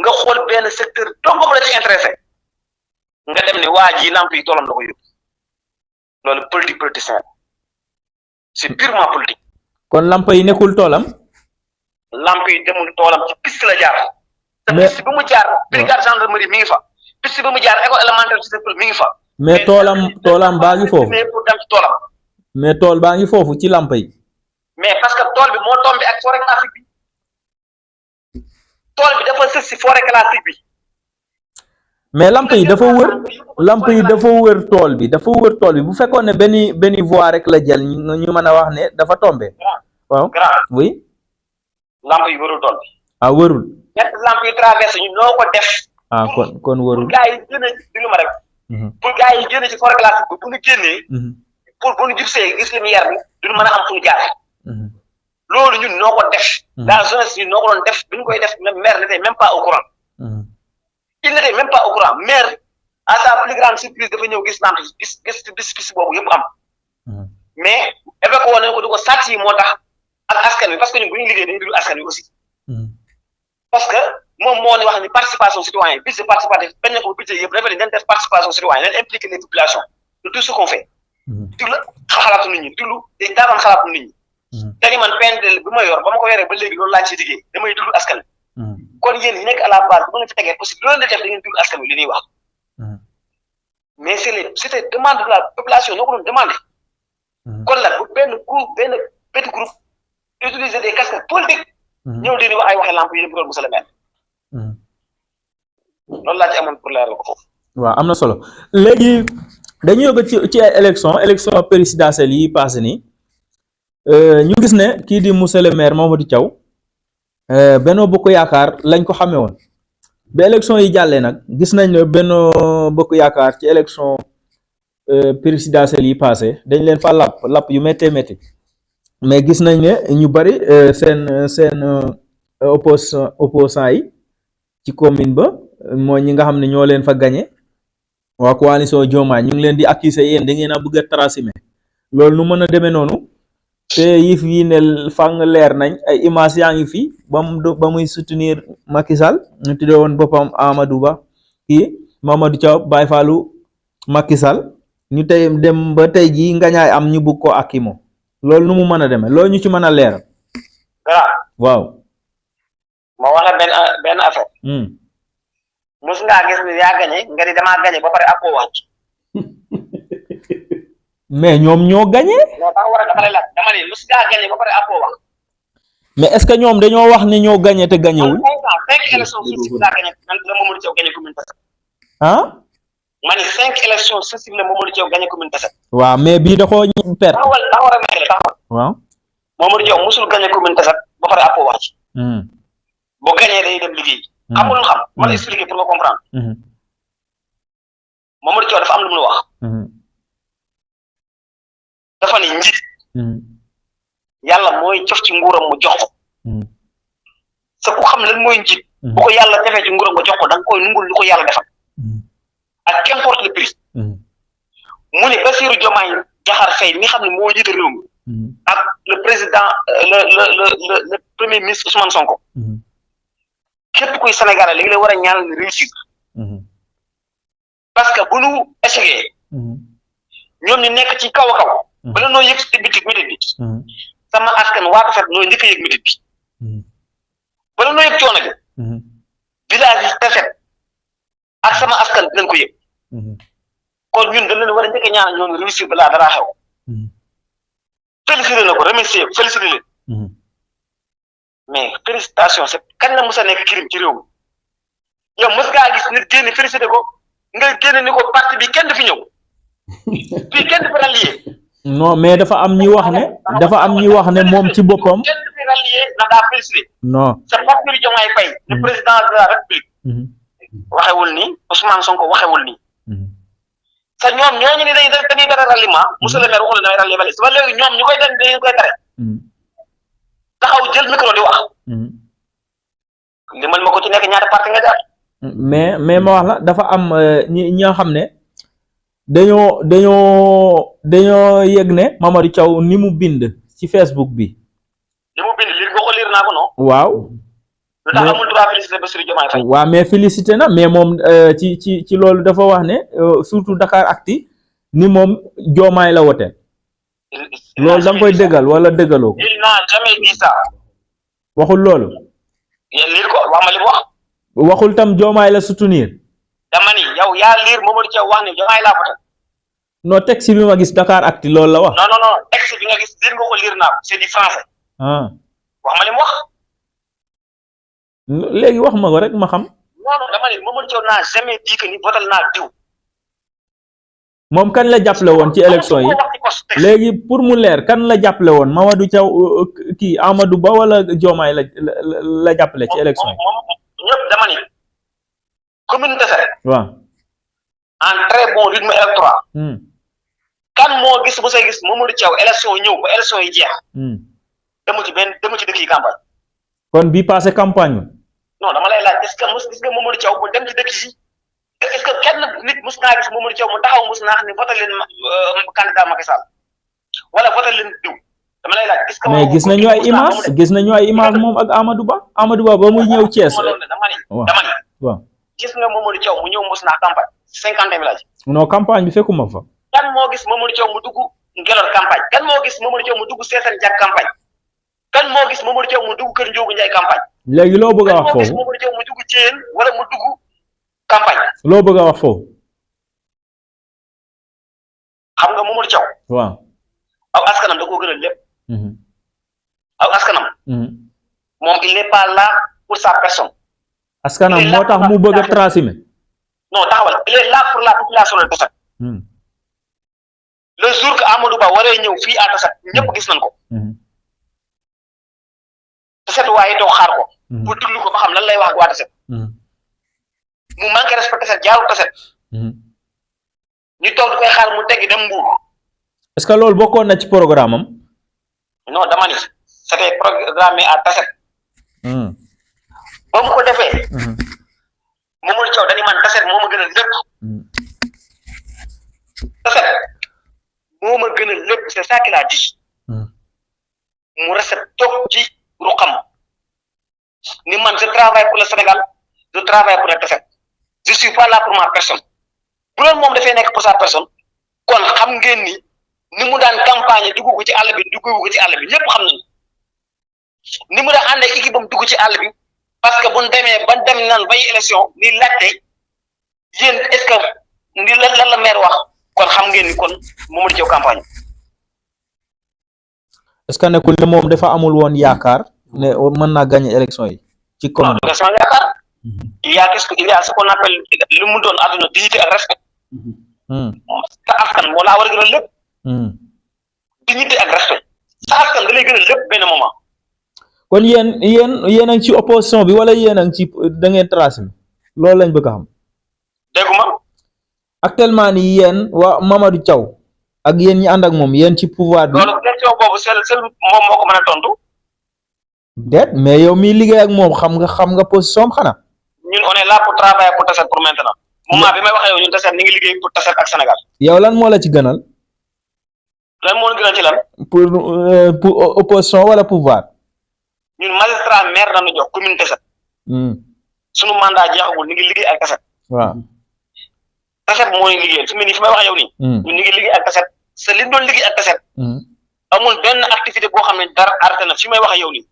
nga xool benn secteur donc boobu la ci intéressé nga dem ne waa ji lamp yi toolam la ko yóbbu loolu politicien c'est purement politique. kon lamp yi nekkul toolam. lamp yi demul toolam ci piste la jaar. te piste bi mu jaar. brigade gendarmerie mi ngi fa. piste bi mu jaar école élémentaire Tessette Pël mi ngi fa. mais toolam baa ngi foofu. pour dem ci toolam. mais tool baa ngi foofu ci lamp yi. mais parce que tool bi moo tombé ak forêt classique bi. tool bi dafa sës si forêt classique bi. mais lamp yi dafa wër tool bi bu fekkoon ne benn voie rek la jël ñu mën a wax ne dafa tombé. waaw oui. lamp yi wërul tool bi. ah wërul. ñett lamp yi traversé ñu noo ko def. ah kon wërul. pour gars yi génne déglu ma rek. pour gars yi génne ci forêt classique bi bu ñu génnee. pour bu ñu jubsee gis lumière bi duñu mën a xam fu ñu jaar. loolu ñun noo ko def. la jeunesse yi noo ko doon def bi ñu koy def maire n'était même pas au courant. il n'était même pas au courant maire à sa plus grande surprise dafa ñëw gis lamp gis boobu yëpp am. mais évoqué woon nañu ko du ko sàcc yi moo tax ak askan wi parce que ñun bu ñuy liggéey dañuy déglu askan wi aussi. parce que moom moo ne wax ni participation citoyenne budget participatif bañ na ko budget yëpp dafa leen def participation citoyenne leen impliquer les populations de tout ce qu'on fait. déglu xalaatu nit ñi déglu daataan xalaatu nit ñi. te man PNDL bi ma yor ba ma ko yoree ba léegi loolu laa ciy liggéey damay déglu askan wi. kon yéen ñi nekk à la base bu ma leen fi tegee aussi loolu la def da ngeen déglu askan wi li ñuy wax. mais c'était demande de la population ñoo ko doon demandé. kon nag bu benn petit groupe utiliser des casquettes politiques. ñëw di wax ay waxi lamp yi yëpp monsieur le maire. loolu laa ci amoon pour leeral ko foofu. waaw am na solo léegi dañu yóbbu ci ay élection présidentielle yi passé nii ñu gis ne kii di monsieur le maire Mamadou Thiaw Benno Bokk Yaakaar lañ ko xamee woon ba élection yi jàllee nag gis nañ ne Benno Bokk Yaakaar ci élection présidentielle yi passé dañ leen fa lapp yu méttee métti mais gis nañ ne ñu bari seen opposant yi ci commune ba mooy ñi nga xam ne ñoo leen fa gagné waa coalition Diomaye ñu ngi leen di accuser yéen da ngeen a bëgg a traciner loolu nu mën a demee noonu te yëf yi ne fang leer nañ ay image yaa ngi fi ba muy soutenir Macky Sall ñu tuddee woon boppam Amadou Ba kii Mamadou Thiaw Baye Fallou Macky Sall ñu tey dem ba tey jii ngañaay am ñu bëgg ko ak kii moom loolu nu mu mën a demee loolu ñu ci mën a leeral. waaw. ma wax la benn affaire. mos ngaa gis ni yaa gañe nga di damaa gañe ba pare ak koo wàcc. mais ñoom ñoo gañe. non tax war a dafa lay laaj dama ne mos ngaa gañe ba pare ak koo wax. mais est-ce que ñoom dañoo wax ni ñoo gañe te gañewul. 5 élections successives laa gañe la Mamadou Thiaw gañe commune Tassette. ah. ma ne 5 élections successives la Mamadou Thiaw gañe commune Tassette. waaw mais bii da koo perte. taxawal a mekkale taxawal. waaw. Mamadou Thiaw mosul gañe commune Tassette ba pare ak koo wàcc. bu gañee day dem liggéey. xam nga lu xam ma la expliquer pour nga comprendre. Mamadou Thiaw dafa am lu mu wax. dafa ne njiit. yàlla mooy jox ci nguuram mu jox ko. sa ku xam lan mooy njiit. bu ko yàlla defee ci nguuram nga jox ko da nga koy nungul lu ko yàlla defal. ak qu'importe le prix. mu ne Bassirou Diomaye Diakhar Faye mi xam ne moo jiite réew mi. ak le président le premier ministre Ousmane Sonko. képp kuy Sénégalais li nga leen war a ñaanal ni réussir. parce que bu nu échoué. ñoom ñu nekk ci kaw a kaw. bala noo yëg si bitik bi. sama askan waa ko fekk noo njëkk a yëg métit bi. bala noo yëg coono bi. village yi Tassette ak sama askan dinañ ko yëg. kon ñun dañ leen war a njëkk a ñaanal ñoom réussir balaa dara xew. félicité na ko remercier félicité leen. mais félicitation c'est kañ la mos a nekk crime ci réew mi yow mos ngaa gis nit génn félicité ko nga génn ni ko parti bi kenn du fi ñëw fii kenn du fi rallier. non mais dafa am ñi wax ne moom ci boppam. kenn du fi rallier na daa félicité. non c'est Bassirou Diomaye Faye le président de la République. waxewul ni Ousmane Sonko waxewul ni. sa ñoom ñooñu ni dañuy tere ralliement monsieur le maire waxul ne damay rallier ba léegi ñoom ñu koy dañu koy tere. taxaw jël micro di wax. limal ma ko ci nekk ñaata parti nga jaar. mais ma wax la dafa am ñi nga xam ne dañoo yëg ne Mamadou Thiaw ni mu bind ci Facebook bi. li mu bind liir nga ko liir naa ko non. waaw. lu tax amul droit félicité Bassirou Diomaye Faye. waaw mais félicité na mais moom ci loolu dafa wax ne surtout Dakaractu ni moom Diomaye la wote. loolu da nga koy dëggal wala dëggaloo ko. il n'a jamais dit ça. waxul loolu. liir ko wax ma li mu wax. waxul tam Diomaye la soutenir. dama ni yow yaa liir Mamadou Thiaw wax ne Diomaye laa voté. non texte bi ma gis Dakaractu loolu la wax. non texte bi nga gis liir nga ko liir naa ko c'est du français. wax ma li mu wax. léegi wax ma ko rek ma xam. non dama ni Mamadou Thiaw n'a jamais dit que ni votal naa diw. moom kan la jàppale woon ci élection yi léegi pour mu leer kan la jàppale woon Mamadou Thiaw kii Amadou Ba wala Diomaye la jàppale ci élection yi. ñëpp dama ni commune Tassette. waaw. en très bon rythme électoral. kan moo gis mos a gis Mamadou Thiaw élection yi ñëw ba élection yi jeex. demu ci dëkk yi campagne. kon bii passé campagne. non dama lay laaj est-ce que mos gis nga Mamadou Thiaw bu dem ci dëkk yi. est-ce que kenn nit mos naa gis Mamadou Thiaw mu taxaw mos naa ne voté leen candidat Macky Sall wala voté leen diw dama lay laaj. est-ce que mais gis nañu ay image moom ak Amadou Ba ba muy ñëw Thiès. dama ni waaw gis nga Mamadou Thiaw mu ñëw mos naa campagne 50 village. non campagne bi fekkuma fa. kan moo gis Mamadou Thiaw mu dugg Ngelor campagne kan moo gis Mamadou Thiaw mu dugg Sessène Diack campagne kan moo gis Mamadou Thiaw mu dugg Kër Ndiogou Ndiaye campagne. léegi loo bëgg a wax kan moo gis foofu Mamadou Thiaw mu dugg Thièyène wala mu dugg campagne. loo bëgg a wax foofu. xam nga Mamadou Thiaw. waaw. aw askanam da koo gënal lépp. aw askanam. moom il n'est pas là pour sa personne. askanam moo tax mu bëgg a transimer. non taxawal il est là pour la population de Tassette. le jour que Amadou Ba waree ñëw fii à Tassette ñëpp gis nañ ko. Tassette waaye toog xaar ko. pour déglu ko ba xam lan lay wax ak waa Tassette. mu manqué respect Tassette jaarul Tassette. ñu toog di koy xaar mu teggi dem Mbour. est-ce que loolu bokkoon na ci programme am. non dama ni c'était programmé à Tassette. ba mu ko defee. Mamadou Thiaw dañu man Tassette moo ma gën a lépp. Tassette moo ma gën a lépp c'est ça qu'il a dit. mu resté toog ci ruqam ni man je travaille pour le Sénégal je travaille pour le Tassette je suis pas là pour ma personne bu doon moom dafay nekk pour sa personne kon xam ngeen ni mu daan campagne dugg ko ci àll bi ñëpp xam nañu ni mu daan ànd ak équipe am dugg ci àll bi parce que bu ñu demee ba dem naan bay élection ni laajte yéen est-ce que ni lan la maire wax kon xam ngeen ni kon Mamadou Thiaw campagne. est-ce que nekkul ne moom dafa amul woon yaakaar ne mën naa gagner élection yi. ci commune bi non yaakaar. il y a ce qu'on appelle lu mu doon àdduna dignité ak respect. sa askan moo laa war a gën a lépp. dignité ak respect sa askan da lay gën a lépp benn moment. kon yéen a ngi ci opposition bi wala yéen a ngi ci da ngeen tracé loolu lañ bëgg a xam. dégguma. actuellement nii yéen waa Mamadou Thiaw ak yéen ñi ànd ak moom yéen ci pouvoir bi. loolu question boobu seul moom moo ko mën a tontu. déet mais yow miy liggéey ak moom xam nga position am xanaa. ñun on est là pour travailler pour Tassette pour maintenant. moment bi may waxee yow ñun Tassette ñu ngi liggéey pour Tassette ak Sénégal. yow lan moo la ci gënal. lan moo la gënal ci lan. pour opposition wala pouvoir. ñun magistrat maire nañu jox commune Tassette. sunu mandat jeexagul ñu ngi liggéey ak Tassette. waaw. Tassette moo ñu liggéeyal fi mu ne nii fi may waxee yow nii. ñun ñu ngi liggéey ak Tassette c'est li ñu doon liggéey ak Tassette. amul benn activité boo xam ne dara arrêté na fi may waxee yow nii.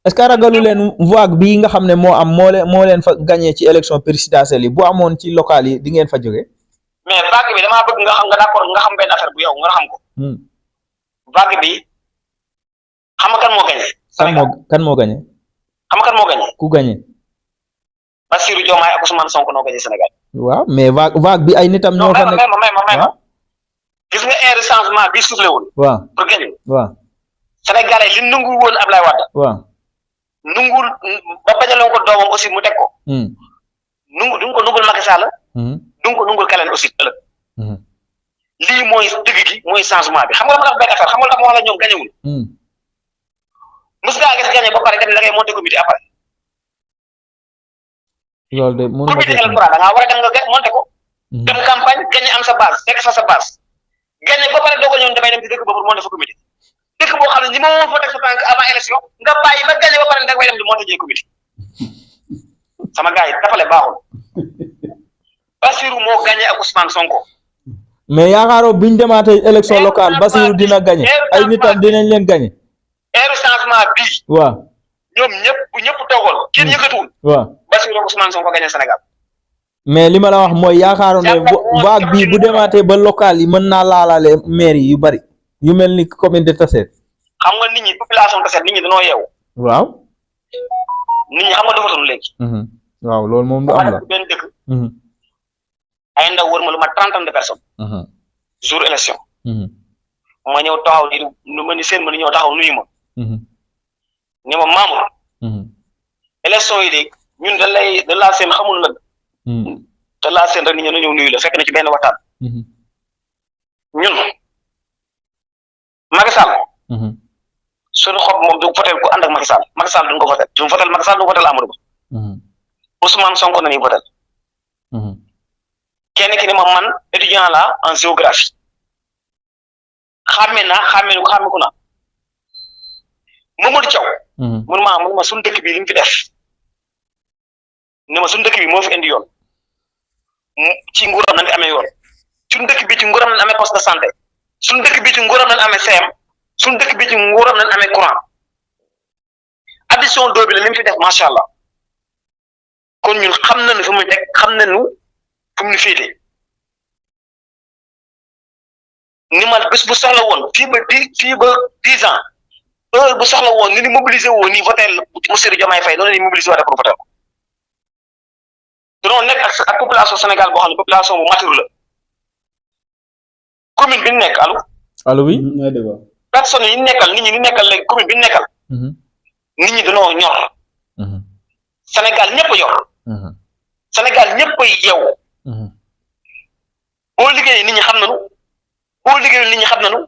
est-ce que ragalu leen vague bii nga xam ne moo leen fa gagné ci élection présidentielle yi bu amoon ci local yi di ngeen fa jóge. mais vague bi damaa bëgg nga xam nga d'accord nga xam benn affaire bu yow nga xam ko. vague bi xam nga kan moo gagné. kan moo gagné. xam nga kan moo gagné. ku gagné. Bassirou Diomaye ak Ousmane Sonko noo gagné Sénégal. waaw mais vague bi ay nitam ñoo fa nekk. waaw gis nga air changement bi soufflé woon. waaw pour gagner. waaw. Sénégalais li nangu woon Ablaye Wade. waaw. nungul ba bañaloon ko doomam aussi mu teg ko. duñ ko nungul Macky Sall. duñ ko nungul keneen aussi ëllëg. lii mooy dëgg gi mooy changement bi xam nga dama la wax benn affaire xam nga dama wax la ñoom gañewul. mos ngaa gis gañe ba pare dem da ngay monter comité après. loolu de mënu ma comité électoral da ngaa war a dem nga monter ko. dem campagne gañe am sa base fekk fa sa base. gañe ba pare doog a ñëw damay dem ci dëkk boobu monter fa comité. dëkk boo xam ne ñi ma woon fa teg sa tànk avant élection nga bàyyi ba gagné ba pare da ngay dem di monter jee comité sama gars yi dafale baaxul Bassirou moo gagné ak Ousmane Sonko. mais yaakaaroo biñ demaatee élection locale Bassirou dina gagné ay nitam dinañ leen gagné. heure changement bii. waaw. ñoom ñëpp toogal kenn yëkkatuwul. waaw Bassirou ak Ousmane Sonko gagné Sénégal. mais li ma la wax mooy yaakaaroon ne vague bii bu demaatee ba local yi mën naa laalaale maire yu bari. yu mel ni commune de Tassette. xam nga nit ñi population Tassette nit ñi dañoo yeewu. waaw. nit ñi xam nga dofatuñu léegi. waaw loolu moom du ma am la. def benn dëkk ay ndaw wër ma lu ma 30 de personnes jour élection ma ñëw taxaw ni lu ma ni seen ma ni ñëw taxaw nuyu ma ni ma Mamour élection yi de ñun da laa seen xamul la da laa seen rek ni ñëw nuyu la fekk na ci benn waxtaan ñun Macky Sall suñu xob moom du votel ku ànd ak Macky Sall duñ ko votel duñ votel Macky Sall duñ votel Amadou Ba Ousmane Sonko nañuy votel kenn ki ni ma man étudiant la en géographie xàmmeeku na Mamadou Thiaw mun ma suñu dëkk bi li mu fi def ne ma suñu dëkk bi moo fi indi yoon ci nguuram nañ fi amee yoon suñu dëkk bi ci nguuram nañ amee poste de santé suñu dëkk bi ci nguuram nañ amee CM suñu dëkk bi ci nguuram nañ amee courant addition d'eau bi la li mu fi def macha allah kon ñun xam nañu fu mu teg xam nañu fu mu féete ni ma bés bu soxla woon fii ba 10 ans heure bu soxla woon ni mobiliser woo nii votel monsieur Diomaye Faye noonu la ñuy mobiliser waat pour voter ko danoo nekk ak population Sénégal boo xam ne population bu mature la commune bi ñu nekk allo oui. personnes yi nekkal nit ñi ni nekkal léegi commune bi ñu nekkal nit ñi dañoo ñor Sénégal ñëpp a yor Sénégal ñëpp a yeewu boo liggéeyee nit ñi xam nañu boo liggéeyee nit ñi xam nañu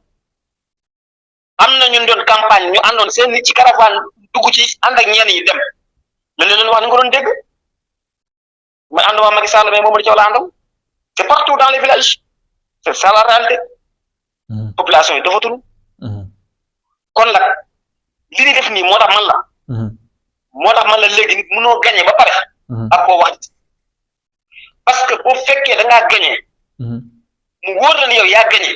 am na ñu doon campagne ñu àndoon seen nit ci caravane dugg ci ànd ak ñenn yi dem lañ leen wax ni nga doon dégg mais ànduma Macky Sall mais Mamadou Thiaw la àndam c'est partout dans les villages c'est ça la réalité population yi dafatul kon nag li ñuy def nii moo tax man la léegi nit mënoo gagné ba pare ak koo wax parce que boo fekkee da ngaa gagné mu wóor na ni yow yaa gagné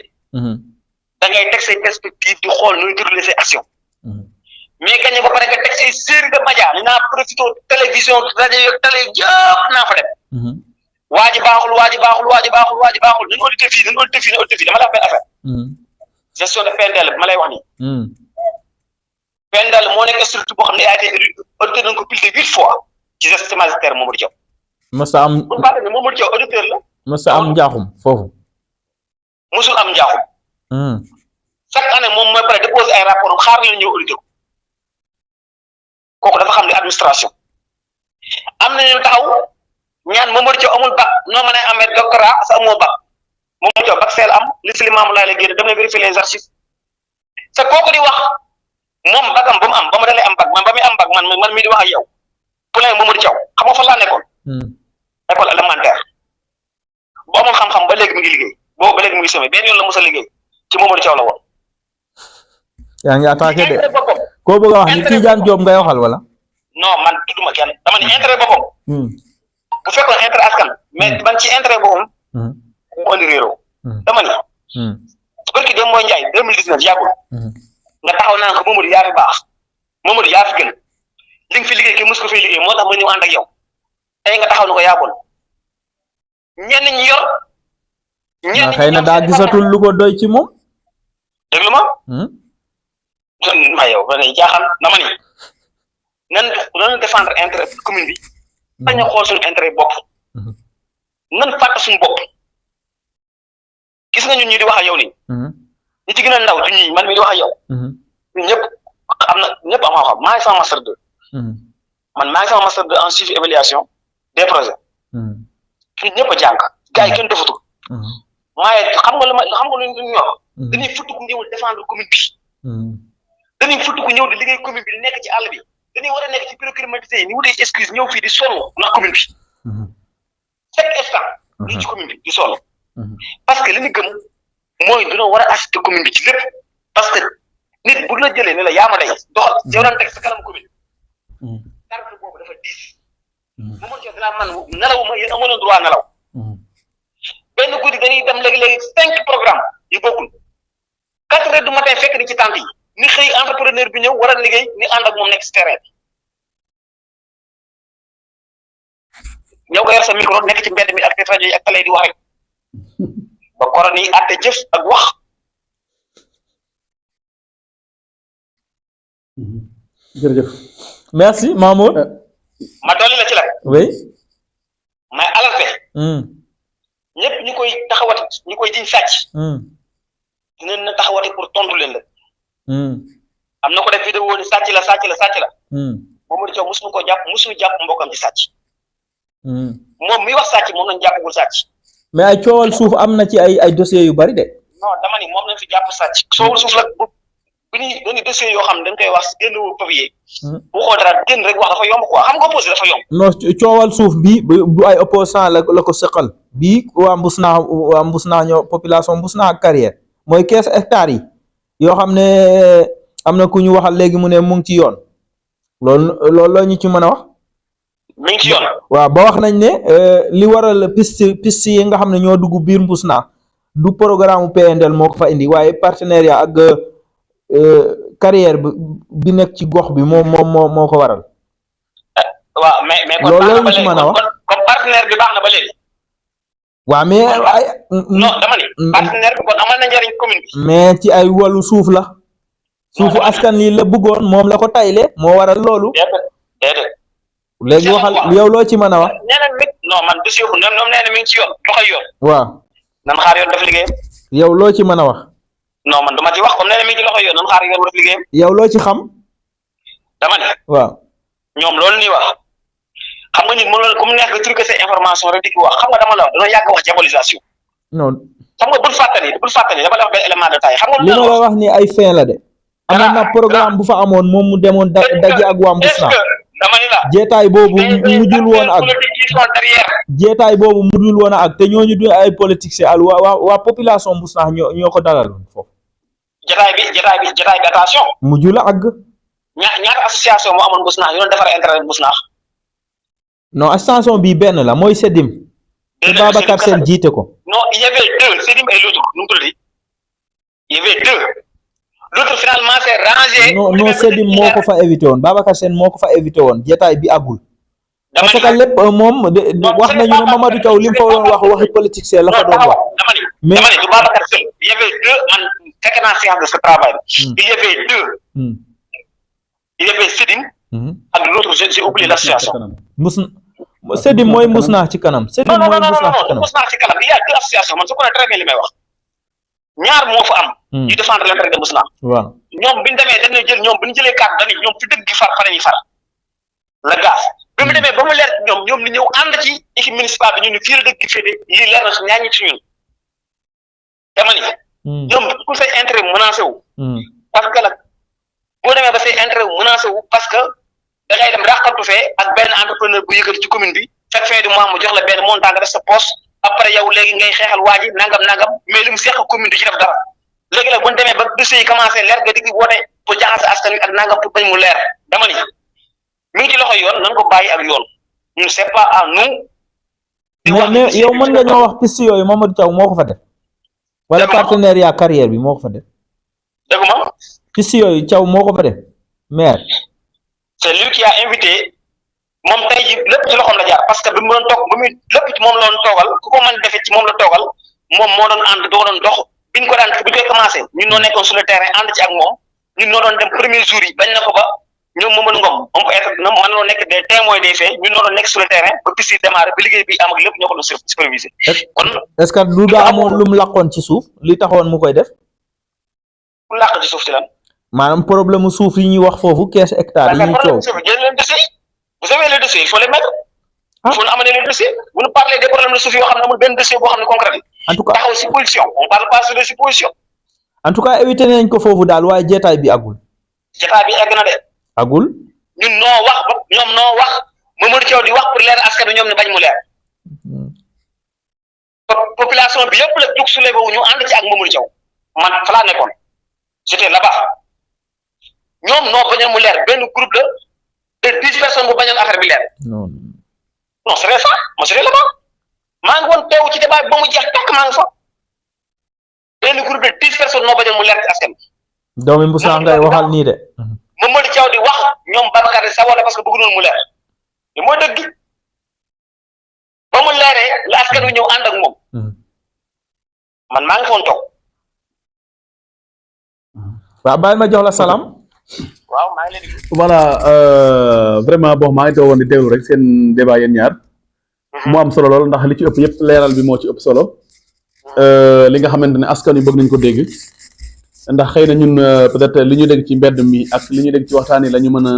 da ngay teg say perspective di xool nooy dérouler say action mais gagné ba pare nga teg say série de médias ni naa profité télévision rajo yeeg télé yëpp naa fa dem waa ji baaxul nañu audité fii dama la wax benn affaire gestion de PNDL ma lay wax nii PNDL moo nekk structure boo xam ne a été audité nañ ko plus de 8 fois ci gestion magistère Mamadou Diaw mësa am pour parler ne Mamadou Diaw auditeur la mësa am njaaxum foofu musul am njaaxum chaque année moom mooy pare déposer ay rapport am xaar leen ñëw audité ko kooku dafa xam ne administration am na ñu taxaw ñaan Mamadou Diaw amul bac noo mën a amee doctorat sa amoo bac Mamadou Diaw bac seel am li si limaamu laay la génn dem na vérifier les archives te kooku di wax moom bagam ba mu am ba ma dalee am bac man ba muy am bac man mii di wax ak yow bu leen Mamadou Diaw xam nga fan laa nekkoon école élémentaire boo amoon xam-xam ba léegi mu ngi liggéey boobu ba léegi mu ngi semé benn yoon la mos a liggéey ci Mamadou Diaw la woon. yaa ngi attaqué de koo bëgg a wax ni Tidiane Diop ngay waxal wala. non man tudduma kenn dama ne intérêt boppam. bu fekkoon intérêt askan. mais man ci intérêt boppam. mu andi réeroo. dama ni. barki dem mooy Ndiaye 2019 yàggul. nga taxaw naan ko Mamadou yaa fi baax Mamadou yaa fi gën li nga fi liggéey kenn mos ko fay liggéey moo tax ma ñëw ànd ak yow tey nga taxaw na ko yaa bon ñenn ñi yor. ñenn ñi xëy na daa gisatul lu ko doy ci moom. déglu ma. ma yow ba ngay jaaxal dama ni nan défendre intérêt commune bi. bañ a xool suñu intérêt bopp. nan fàtte suñu bopp. gis nga ñun ñi di wax ak yow nii. ñi ci gën a ndaw ci ñi man mi di wax ak yow. ñun ñëpp am xam-xam maa ngi sama master 2. man maa ngi sama master 2 en suivi évaluation des projets. ñun ñëpp a jàng gars yi kenn defatul. waaye xam nga lu ñu ñor. dañuy futt ku ñëwul défendre commune bi. dañuy futt ku ñëw di liggéey commune bi di nekk ci àll bi dañuy war a nekk ci bureau climatisé yi ni wutee excuse ñëw fii di sonn ndax commune bi. chaque instant. ñu ci commune bi di sonn. parce que li ñu gëm mooy dañoo war a assister commune bi ci lépp parce que nit bu la jëlee ne la yaa ma day doxal yow daan teg sa kanam commune. carte boobu dafa diis. bu ma jox dinaa man nelaw ma yéen amoon droit nelaw. benn guddi dañuy dem léegi-léegi 5 programmes yu bokkul 4 heures du matin fekk ni ci tente yi ni xëy entrepreneur bi ñëw war a liggéey ni ànd ak moom nekk si terrain bi yow nga yor sa micro nekk ci mbedd mi ak rajo yi ak télé di wax rek ba koron yi àtte jëf ak wax. jërëjëf merci Mamour. ma dolli la ci la. oui. may alerté ñëpp ñu koy taxawati ñu koy jiñ sàcc dinañ na taxawati pour tontu leen la am na ko def vidéo ni sàcc la Mamadou Thiaw mosuñu ko jàpp mosuñu jàpp mbokkam ci sàcc moom mi wax sàcc moom lañ jàppagul sàcc mais ay coowal suuf am na ci ay dossiers yu bari de. non dama ni moom lañ fi jàpp sàcc coowal suuf la bu ñuy dañuy dossiers yoo xam ne dañ koy wax génn papier bu xoo dara génn rek wax dafa yomb quoi xam nga opposé dafa yomb non coowal suuf bi du ay opposant la ko sëqal bii waa Mbousnakh ñoo population Mbousnakh ak Carrière mooy 15 hectares yi yoo xam ne am na ku ñu waxal léegi mu ne mu ngi ci yoon loolu la ñu ci mën a wax. mi ngi ci yoon. waaw ba wax nañ ne li waral piste yi nga xam ne ñoo dugg biir Mbousnakh du programme PNDL moo ko fa indi waaye partenariat ak Carrière bi nekk ci gox bi moo ko waral. waaw mais kon loolu la ñu ci mën a wax comme partenaire bi baax na ba léegi. waaw mais ay. non dama ni partenaire bi kon amal na njëriñ commune bi. mais ci ay wàllu suuf la. suufu askan lii la bëggoon moom la ko tayle moo waral loolu. déedéet. léegi waxal yow loo ci mën a wax. nee na non man dossier bu ñoom nee na mi ngi ci yoon loxoy yoon. waaw. nan xaar yoon def liggéeyam. yow loo ci mën a wax. non man dama ci wax comme nee na mi ngi ci loxoy yoon nan xaar yoon def liggéeyam. yow loo ci xam. dama ne. waaw. ñoom loolu ñuy wax xam nga nit mënoon comme neex nga truquer ces informations rek di ko wax xam nga dama la wax dañoo yàgg wax diabolisation. non. xam nga bul fàttali dama la wax benn élément de taille xam nga. li ma la wax ni ay fin la de. amoon na programme bu fa amoon moom mu demoon daje ak waa Mbousnakh. dama ni la jeetaay boobu mujjul woon ak jeetaay boobu mujjul woon ak te ñooñu du ay politiciens al waa population Mbousnakh ñoo ko dalaloon foofu. jeetaay bi attention. mujjul a àgg. ñaata association moo amoon Mbousnakh yu doon defar intérêt Mbousnakh. non association bi benn la mooy Sedim. te Babacar Sène jiite ko. non il y avait deux Sedim et l'autre nu mu tuddati il y avait deux. L'autre finalement c'est rangé. non Sedim moo ko fa évité woon Babacar Sène moo ko fa évité woon jeetaay bi àggul. parce que lépp moom wax nañu ne Mamadou Thiaw li mu fa doon wax waxi politique c'est la fa doon wax. mais dama ni du Babacar Sène il y avait deux man fekk naa séance de ce travail. il y avait deux. il y avait Sedim. ak l'autre j'ai oublié l'association. Sedim mooy Mbousnakh ci kanam. Sedim mooy Mbousnakh ci kanam non Mbousnakh ci kanam il y a deux associations man je connais très bien li may wax. ñaar moo fa am. yu défendre l'intérêt de Mbousnakh. waaw ñoom bi ñu demee dañuy jël ñoom bi ñu jëlee carte dañuy ñoom fi dëgg gi far fa la ñuy far la gaz bi mu demee ba mu leer ñoom ni ñëw ànd ci équipe municipale bi ñu ni fii la dëgg gi féete lii leer na si ñaañi ci ñun dama ni ñoom ku say intérêt menacé wu parce que nag boo demee ba say intérêt wu menacé wu parce que da ngay dem ràqantu fee ak benn entrepreneur bu yëkkati ci commune bi fekk fee du mois mu jox la benn montant nga def sa poste après yow léegi ngay xeexal waa ji nangam mais li mu seq commune du ci def dara léegi nag bu ñu demee ba dossier yi commencé leer nga digg woote pour jaxase askan wi ak nangam pour bañ mu leer dama ni mi ngi ci loxo yoon nan ko bàyyi ak yoon ñun c'est pas à nous. mais yow mën nga ñoo wax piste yooyu Mamadou Thiaw moo ko fa def. wala partenariat Carrière bi moo ko fa def. dégg nga piste yooyu Thiaw moo ko fa def maire. c'est lui qui a invité moom tey ji lépp ci loxoom la jaar parce que bi mu doon toog ba muy lépp ci moom la doon toogal ku ko mën defee ci moom la toogal moom moo doon ànd doo doon dox. biñ ko daan bi koy commencé ñun noo nekkoon sur le terrain ànd ci ak moom ñun noo doon dem premier jour yi bañ na ko ba ñoom Mamadou Ngom on peut être na mën noo nekk des témoins des faits ñun noo doon nekk sur le terrain ba piste yi démarré ba liggéey bi am ak lépp ñoo ko doon superviser. kon est-ce que du daa amoon lu mu làqoon ci suuf li taxoon mu koy def. lu làq ci suuf ci lan. maanaam problème mu suuf yi ñuy wax foofu 15 hectares yi ñuy coow. jël leen dossier vous avez les dossiers il faut les mettre. il faut ñu amener les dossiers vous nous parlez des problèmes de suuf yoo xam ne amul benn dossier boo xam ne concret. en tout cas taxaw supposition on parle pas sur des suppositions. en tout cas évité nañ ko foofu daal waaye jeetaay bi agul. jeetaay bi egg na de. agul. ñun noo wax ba ñoom noo wax Mamadou Thiaw di wax pour leer askan wi ñoom ne bañ mu leer. population bi yëpp la jug soulevé wu ñu ànd ci ak Mamadou Thiaw man fa laa nekkoon j'étais là-bas ñoom noo bañoon mu leer benn groupe de 10 personnes bu bañoon affaire bi leer. non c'est ça moi j'étais là-bas. maa ngi woon teew ci débat bi ba mu jeex takk maa ngi fa benn groupe de 10 personnes noo bañoon mu leer ci askan bi. doomi Mbousnakh ngay waxal nii de. Mamadou Thiaw di wax ñoom Babacar di sawale parce que bëgg noonu mu leer te mooy dëgg ba mu leeree la askan wi ñëw ànd ak moom man maa ngi foon toog. waaw bàyyi ma jox la salaam. waaw maa ngi leen di. voilà vraiment bon maa ngi toogoon di déglu rek seen débat yéen ñaar. mu am solo lool ndax li ci ëpp yëpp leeral bi moo ci ëpp solo. li nga xamante ne askan wi bëgg nañ ko dégg. ndax xëy na ñun peut-être li ñu dégg ci mbedd mi ak li ñu dégg ci waxtaan yi la ñu mën a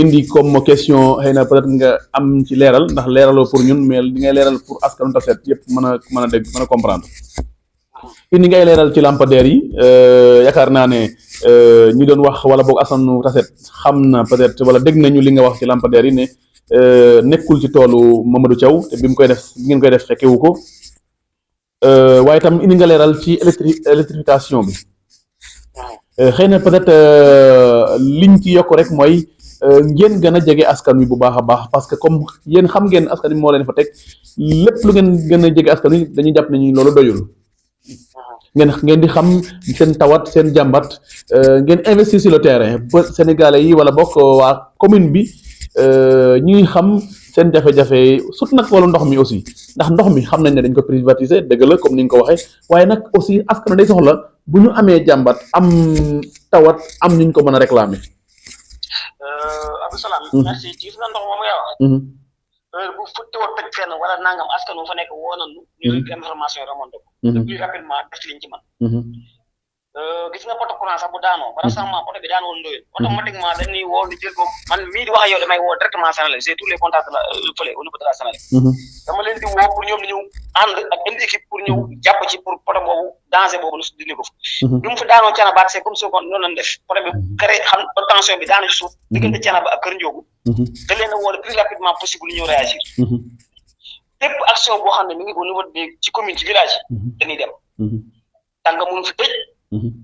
indi comme question xëy na peut-être nga am ci leeral ndax leeraloo pour ñun mais li ngay leeral pour askanu Tassette yëpp mën a dégg mën a comprendre. indi ngay leeral ci lampadaire yi yaakaar naa ne ñu doon wax wala boog askanu Tassette xam na peut-être wala dégg nañu li nga wax ci lampadaire yi ne nekkul ci toolu Mamadou Thiaw te bi ngeen koy def fekkewu ko waaye tam indi nga leeral ci électrification bi. xëy na peut-être liñ ci yokk rek mooy ngeen gën a jege askan wi bu baax a baax parce que comme yéen xam ngeen askan wi moo leen fa teg lépp lu ngeen gën a jege askan wi dañuy jàpp ne ñu loolu doyul ngeen di xam seen tawat seen jàmbat ngeen investir sur le terrain ba Sénégalais yi wala bokk waa commune bi ñuy xam seen jafe-jafe surtout nag wala ndox mi aussi ndax ndox mi xam nañ ne dañ ko privatiser dëgg la comme ni nga ko waxee waaye nag aussi askan day soxla bu ñu amee jàmbat am tawat am ñu ko mën a réclamer. Abdou Salam. merci gis nga ndox moom nga wax. heure bu futti woon tëj fenn wala nangam askan wu fa nekk woo nañu. ñu information yi remonté ko. le plus rapidement def ci liñ ci mën. gis nga poto courant sax bu daanoo par exemple poto bi daanoo Ndoye automatiquement dañuy woo ñu jël ko man mii di wax ak yow damay woo directement Sénégal j'ai tous les contacts la fële au niveau de la Sénégal dama leen di woo pour ñoom ñu ñëw ànd ak indi équipe pour ñëw jàpp ci pour poto boobu danger boobu nu dindi ko fa bi mu fa daanoo Thiénaba c'est comme si kon noonu lañ def poto bi créé xam tension bi daanu ci suuf diggante Thiénaba ak Kër Ndiogou da leen a woo le plus rapidement possible ñu ñëw réagir lépp action boo xam ne mi ngi au niveau de ci commune ci village yi dañuy dem tànga mënu fi tëj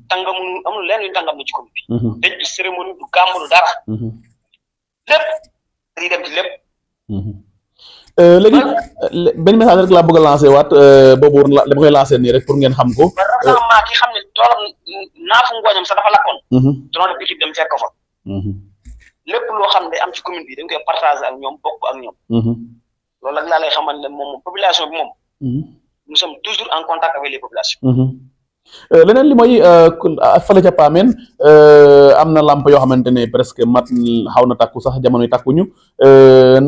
tàngam amul leen luñu tàngam na ci commune bi tëj du cérémonie du gàmm du dara lépp dañuy dem ci lépp léegi benn message rek laa bëgg a lancé waat boobu dama koy lancé nii rek pour ngeen xam ko récemment ki xam ne toolam naafu ngooñam sax dafa lakkoon donoo def équipe dem fekk fa lépp loo xam ne am ci commune bi dañ koy partager ak ñoom bokk ak ñoom loolu nag laa lay xamal ne moom population bi moom nous sommes toujours en contact avec les populations leneen li mooy fële ca Pameen am na lamp yoo xamante ne presque mat xaw na takku sax jamono yi takkuñu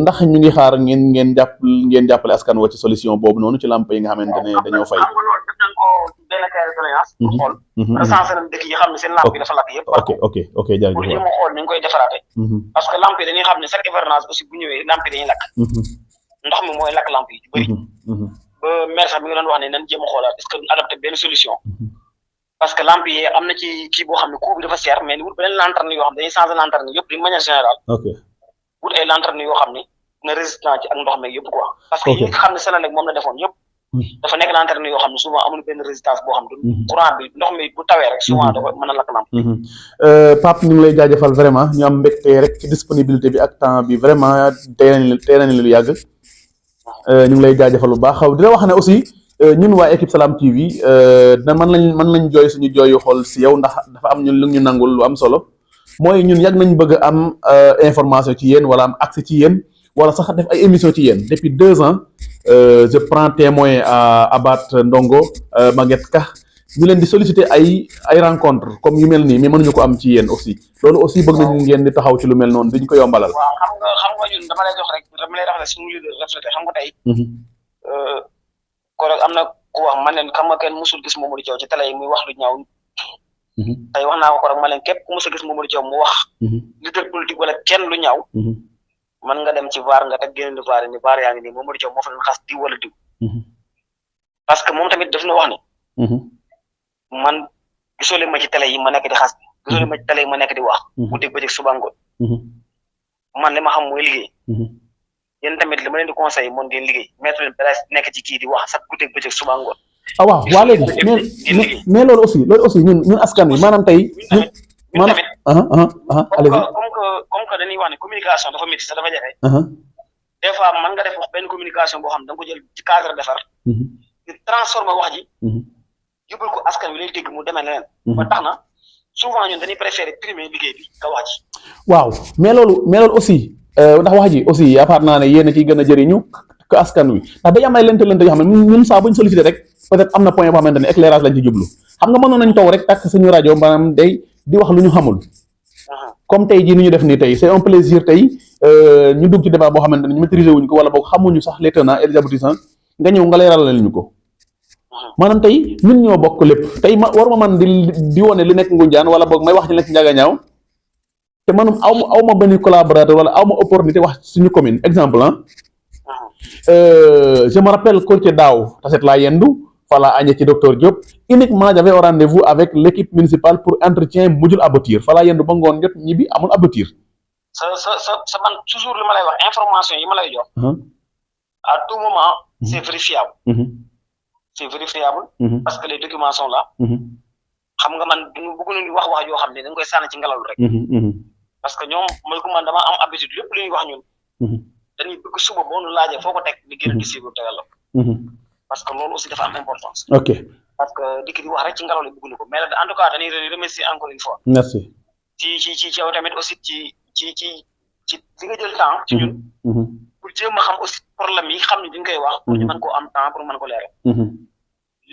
ndax ñu ngi xaar ngeen jàppale askan wa ci solution boobu noonu ci lamp yi nga xamante ne dañoo fay. xam nga loolu def nañ ko benn cahier de doléance pour xool recensé nañ dëkk yi xam ne seen lamp yi dafa lakk yëpp ok jaajëf pour jéem a xool ni ñu koy defaraate parce que lamp yi dañuy xam ne chaque hivernage aussi bu ñëwee lamp yi dañuy lakk ndox mi mooy lakk lamp yi ci bëri ba maire sax mi ngi doon wax ne nañ jéem a xoolaat est-ce que adopté benn solution parce que lampe yi am na ci kii boo xam ne coût bi dafa cher mais ni wut beneen lanterne yoo xam ne dañuy changer lanterne yëpp d'une manière générale wut ay lanterne yoo xam ne na résistant ci ak ndox meeg yëpp quoi parce que yi nga xam ne Senelec moom la defoon yëpp dafa nekk lanterne yoo xam ne souvent amul benn résistance boo xam ne courant bi ndox mi bu tawee rek souvent dafa mën a lakk lampe Pape ñu ngi lay jaajëfal vraiment ñu am mbégte rek ci disponibilité bi ak temps bi vraiment tey nañ lu yàgg ñu ngi lay jaajëfal bu baax dina wax ne aussi ñun waa équipe Salam TV mën nañ jooy suñu jooyu xool si yow ndax dafa am ñun lu ñu nangul lu am solo mooy ñun yàgg nañ bëgg am information ci yéen wala am accès ci yéen wala sax def ay émission ci yéen depuis 2 ans je prends témoin à Abat Ndongo Maguette Ka ñu leen di solliciter ay rencontre comme yu mel nii mais mënuñu ko am ci yéen aussi loolu aussi bëgg nañ ngeen di taxaw ci lu mel noonu diñ ko yombalal. waaw xam nga ñun dama lay jox rek dama lay wax ne suñu leader reflété xam nga tey. ko rek am na ku wax man leen xam nga kenn musul gis Mamadou Thiaw ci télé yi muy wax lu ñaaw. tey wax naa ko rek ma leen képp ku musul gis Mamadou Thiaw mu wax. leader politique wala kenn lu ñaaw. man nga dem ci VAR nga teg génn VAR ni VAR yaa ngi nii Mamadou Thiaw moo fa leen xas diw wala diw. parce que moom tamit daf na wax ni. man gisoo leen ma ci télé yi ma nekk di xas gisoo leen ma ci télé yi ma nekk di wax guddeeg bëccëg suba ngoon man li ma xam mooy liggéey yéen tamit li ma leen di conseil moom ngeen liggéey mettre leen place nekk ci kii di wax sax guddeeg bëccëg suba ngoon waaw waa léegi mais loolu aussi ñun askan wi maanaam tey maanaam comme que dañuy wax ne communication dafa métti sax dafa jafe des fois mën nga def wax benn communication boo xam da nga ko jël ci cadre defar ñu transformer wax ji yóbbul ko askan wi lay dégg mu demee leneen. ba tax na souvent ñun dañuy préférer primer liggéey bi nga wax ji. waaw mais loolu aussi ndax wax ji aussi yaakaar naa ne yéen a ciy gën a jëriñu ko askan wi ndax day am ay lente yoo xam ne ñun saa bu ñu sollicité rek peut-être am na point boo xamante ne éclairage lañ ci jublu xam nga mënoon nañ toog rek takk suñu rajo maanaam day di wax lu ñu xamul. comme tey jii ni ñu def nii tey c'est un plaisir tey ñu dugg ci débat boo xamante ne ñu maîtriser wuñ ko wala boog xamuñu sax les tenants et les aboutissants nga ñëw nga leeralal ñu ko maanaam tey ñun ñoo bokk lépp tey ma war ma man di wone li nekk Ngoundiane wala boog may wax ci nekk Ndiaganiao te manum aw ma benn collaborateur wala aw ma opportunité wax suñu commune exemple je me rappelle que ci daaw taset laa yendu fala añee ci docteur Diop uniquement j'avais un rendez-vous avec l'équipe municipale pour entretien mujjul aboutir fala yendu ba ngoon jot ñibbi amul aboutir sa man toujours li ma lay wax information yi ma lay jox à tout moment c'est vérifiable c'est vérifiable parce que les documents sont là xam nga man duñu bëgg nañu wax yoo xam ne dañ koy sànni ci ngelaw rek parce que ñoom mooy ko man dama am habitude lépp lu ñuy wax ñun dañuy bëgg suba boo nu laajee foo ko teg di gën a gis ko tegal la parce que loolu aussi dafa am importance ok parce que dikk di wax rek ci ngelaw li bëgguñu ko mais en tout cas dañuy remercier encore une fois merci ci yow tamit aussi ci li nga jël temps ci ñun pour jéem a xam aussi problème yi xam ne dañ koy wax pour ñu mën koo am temps pour mën ko leeral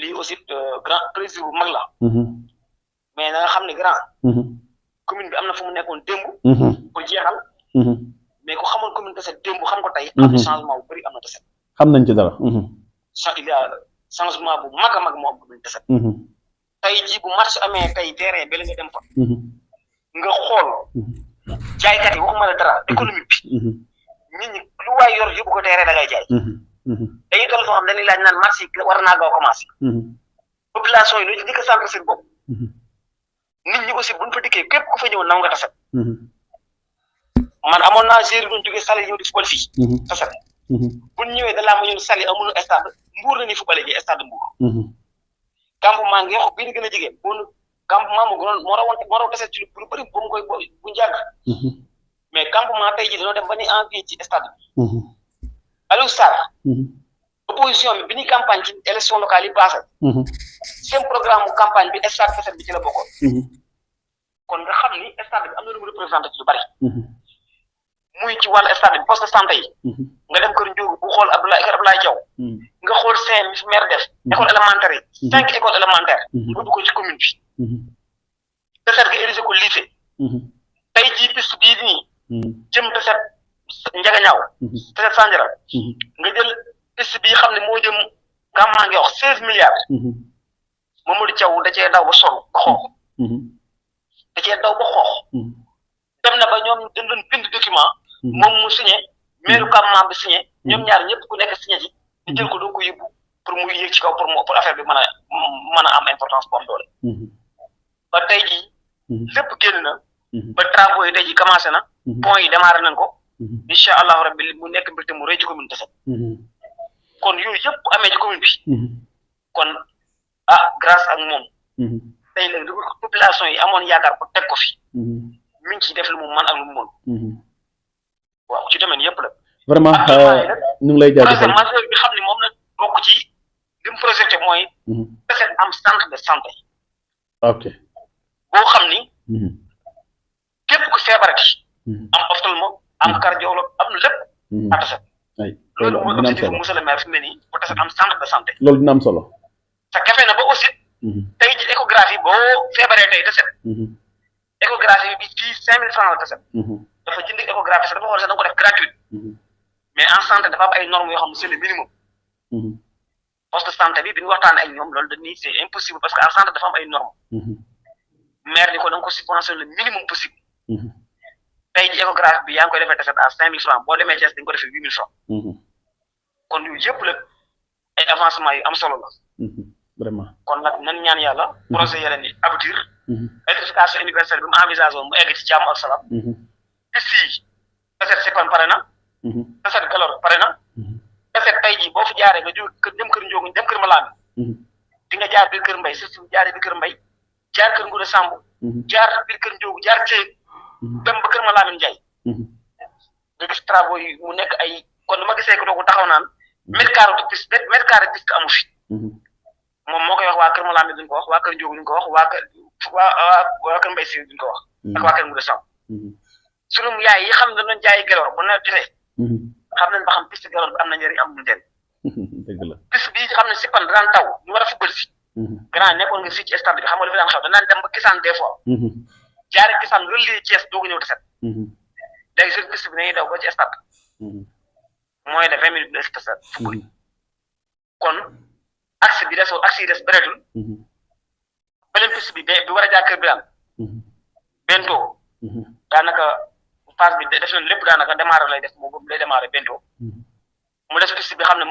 lii aussi grand plaisir bu mag la mais na nga xam ne grand commune bi am na fu mu nekkoon démb ko jeexal mais ku xamoon commune Tassette démb xam ko tey xam ne changement bu bëri am na Tassette xam nañ ci dara il y a changement bu mag a mag moo am commune Tassette tey jii bu marché amee tey terrain bala nga dem fa nga xool jaaykat yi waxuma la dara économique bi nit ñi lu waay yor yóbbu ko terrain da ngay jaay dañuy toll foo xam dañuy laaj naan marché yi war naa gaaw commencé population yi lu ci njëkk a centre seen bopp nit ñi aussi buñ fa dikkee képp ku fa ñëw naw nga Tassette man amoon naa géri doon jógee Saly ñëw di football fii Tassette buñ ñëwee da laa ma ñëw Saly amul stade Mbour la ñuy footballé ji stade Mbour campement ngi wax bii ni gën a jigéen bon campement mu gënoon moo raw Tassette ci lu bëri bu mu koy bu njàgg mais campement tey ji dañoo dem ba ni envie ci stade bi Aliou Sarr opposition bi ñuy campagne ci élection locale yi passé seen programme mu campagne bi stade Tassette bi ci la bokkoon kon nga xam ni stade bi am na lu mu représenté ci lu bari muy ci wàllu stade bi poste de santé yi nga dem kër Ndiogu bu xool Abdoulaye Diaw nga xool CM fi maire def école élémentaire yi 5 écoles élémentaires nga dugg ko ci commune bi Tassette nga érigé ko lycée tey jii piste bii nii jëm Tassette Ndiaganiao Tassette Sandiara nga jël piste bii xam ne moo jëm gàmmaa ngi wax 16 milliards Mamadou Thiaw da cee daw ba sol ba xoox da cee daw ba xoox dem na ba ñoom dañ doon bind document moom mu signé maire campement bi signé ñoom ñaar ñëpp ku nekk signé ci ñu jël ko doo ko yóbbu pour mu yéeg ci kaw pour affaire bi mën a am importance bu am doole ba tey jii lépp génn na ba travaux yi tey jii commencé na pont yi démarré nañ ko incha allahu rabbi mu nekk mbégte mu rëy ci commune Tassette kon yooyu yëpp bu amee ci commune bi kon grâce ak moom tey nag li population yi amoon yaakaar pour teg ko fi mi ngi ciy def lu mu mën ak lu mu mën waaw ci domaine yëpp la vraiment ñu ngi lay jaajëfal projet majeur bi xam ne moom la bokk ci li mu projeté mooy Tassette am centre de santé ok boo xam ni képp ku feebarati am ophtalmo am cardiologue am na lépp à Tassette loolu mooy objectif monsieur le maire fi mu ne nii pour Tassette am centre de santé loolu dina am solo sa kafe na ba aussi tey ci échographie boo feebaree tey Tassette échographie bi fii 5000 francs la Tassette dafa jënd échographie sax dafa xool sax da nga ko def gratuite mais en santé dafa am ay normes yoo xam ne c'est le minimum poste de santé bi ñu waxtaanee ak ñoom loolu dañuy c'est impossible parce que en santé dafa am ay normes maire ni ko da nga ko subventionné le minimum possible tey ci échographie bi yaa ngi koy defee Tassette à 5000 francs boo demee Thiès dañ ko defee 8000 francs kon yooyu yëpp la ay avancement yu am solo la vraiment kon nag nan ñaan yàlla projet yeneen yi aboutir électrification universelle bi mu envisagé woon mu egg ci jàmm ak salaam piste yi Tassette Sipane pare na Tassette Galor pare na Tassette tey jii boo fi jaaree nga jóg dem kër Ndiogu dem kër Malane di nga jaar biir kër Mbay surtout jaaree biir kër Mbay jaar kër Ngouda Samb jaar biir kër Ndiogu jaar Thiel dem ba kër Malane Ndiaye nga gis travaux yi mu nekk ay kon ma gisee ko doo ko taxaw naan mètre carré piste amu fi moom moo koy wax waa kër Malane duñ ko wax waa kër Ndiogu duñ ko wax waa kër Mbay si duñ ko wax ak waa kër Ngouda Samb sunu yaay yi xam ne dañu jaay Gelor bu nawet defee xam nañ ba xam piste Gelor bi am na njëriñ am na njëriñ dëgg la piste bii xam ne Sipane daan taw ñu war a football si grand nekkoon nga fii ci stade bi xam nga lu fi daan xew danaan dem ba gisaan des fois jaare Kisaan relier Thiès doog a ñëw Tassette léegi seen piste bi dañuy daw ba ci stade moins de 20 minutes de Tassette fukki kon axe bi des axe yi des bëreetul beneen piste bi bi war a jaar Kër Birane bentoo daanaka phase bi def na lépp daanaka démarré lay def moom lay démarré bentoo mu des piste bi xam ne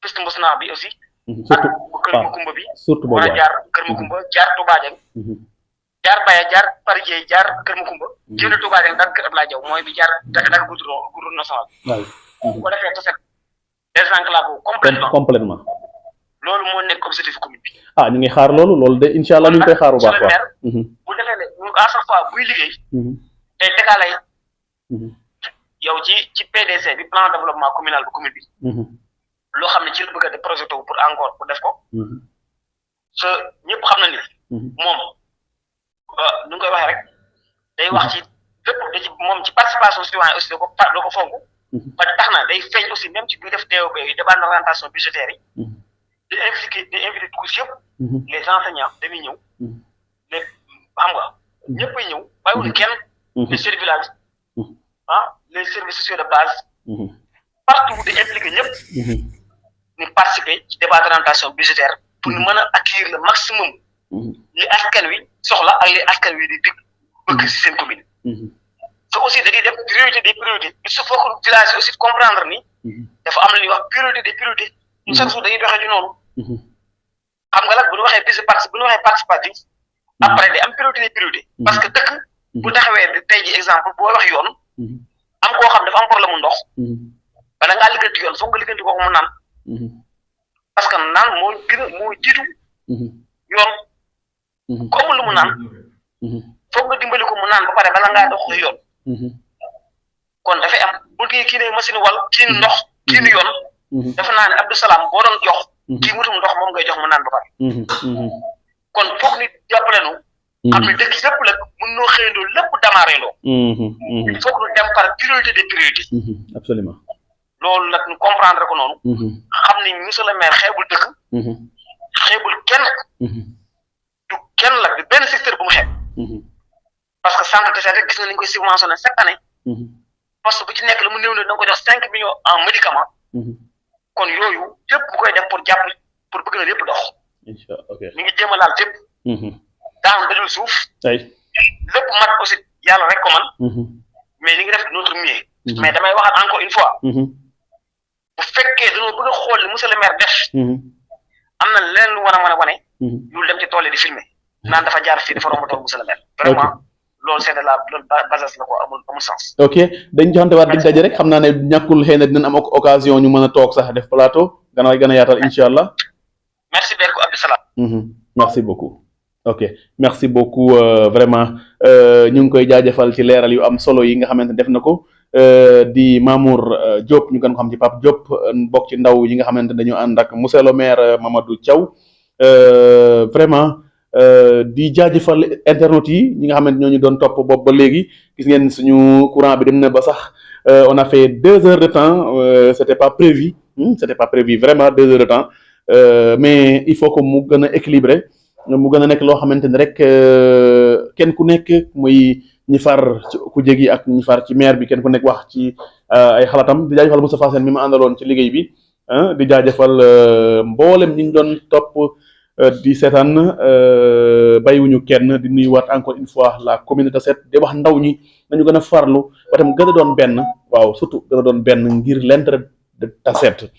piste Mbusnaa bi aussi ak bu Kër Makumba bi war a jaar Kër Makumba jaar Touba Dieng jaar Baye jaar Paris Dieye jaar Kër Makumba génn Touba Dieng dag Kër Ablaye Diaw mooy bi jaar dag goudron national bu ko defee Tassette désenclavé complètement loolu moo nekk objectif commune bi ñu ngi xaar loolu de incha allah ñu ngi koy xaar bu baax bu defee ne ñu à chaque fois buy liggéey tey tegalay yow ci PDC bi plan de développement communal bu commune bi loo xam ne ci la bëgg a def projet pour encore pour def ko sa ñëpp xam na ni moom nu nga koy waxee rek day wax ci lépp da ci moom ci participation citoyen aussi da ko fonk ba tax na day feeñ aussi même ci buy def DOB yi débat d'orientation budgétaire yi di invité tous yëpp les enseignants dañuy ñëw les xam nga ñëppay ñëw bàyyiwul kenn les chefs de village les services sociaux de base partout di impliqué ñëpp ñu participer ci débat d'orientation budgétaire pour ñu mën a acquérir le maximum li askan wi soxla ak li askan wi di bëgg ci seen commune te aussi dañuy def priorité des priorités il faut que village aussi comprendre ni dafa am lu ñuy wax priorité des priorités ñu chaque jour dañuy doxee ci noonu xam nga nag bu ñu waxee participatif après day am priorité des priorités parce que dëkk bu taxawee tey ji exemple boo wax yoon am koo xam dafa am problème mu ndox bala ngaa ligganti yoon foog nga ligganti kooku mu naan parce que naan moo jiitu yoon ko amul lu mu naan foog nga dimbali ko mu naan ba pare bala ngaa dox yoon kon dafay am bu kii ne machine wal kii ni ndox kii ni yoon dafa naa ne Abdou Salam boo doon jox kii mutum ndox moom ngay jox mu naan ba pare kon foog nit jàppale nu xam ne dëkk lépp la mën noo xëyandoo lépp damaarendoo il faut que ñu dem par priorité des priorités absolument loolu nag ñu comprendre ko noonu xam ne monsieur le maire xeebul dëkk xeebul kenn du kenn la du benn secteur bu mu xeeb parce que centre de santé gis na ni ñu koy subventionné chaque année poste bu ci nekk la mu néew ne da nga ko jox 5 millions en médicament kon yooyu yëpp bu koy def pour jàpp pour bëgg na lépp dox mi ngi jéem a laal fépp daan dajul suuf lépp mat aussi yàlla rek ko man mais li ngi def notre mieux mais damay waxaat encore une fois bu fekkee dañoo bëgg a xool li monsieur le maire def am na leneen lu war a mën a wane ñu dem ci tool yi di filmer naan dafa jaar fii dafa romb tool monsieur le maire vraiment loolu c'est de la loolu basas la ko amul sens ok dañ joxante waat dig daje rek xam naa ne ñàkkul xëy na dinañ am occasion ñu mën a toog sax def plateau gën a yaatal incha allah merci beaucoup Abdou Salam merci beaucoup ok merci beaucoup vraiment ñu ngi koy jaajëfal ci leeral yu am solo yi nga xamante def na ko di Mamour Diop ñu gën ko xam ci Pape Diop bokk ci ndaw yi nga xamante dañu ànd ak monsieur le maire Mamadou Thiaw vraiment di jaajëfal internet yi ñi nga xamante ñoo ñu doon topp boobu ba léegi gis ngeen suñu courant bi dem na ba sax on a fait 2 heures de temps c'était pas prévu vraiment 2 heures de temps mais il faut que mu gën a équilibré mu gën a nekk loo xamante ni rek kenn ku nekk muy ñi far ci ku jégi ak ñi far ci maire bi kenn ku nekk wax ci ay xalaatam di jaajëfal Moustapha Sène mi ma àndaloon ci liggéey bi di jaajëfal mboolem ñi ñu doon topp di seetaan bàyyiwuñu kenn di nuyuwaat encore une fois la communauté Tassette di wax ndaw ñi nañu gën a farlu ba tam gën a doon benn waaw surtout gën a doon benn ngir l'intérêt de Tassette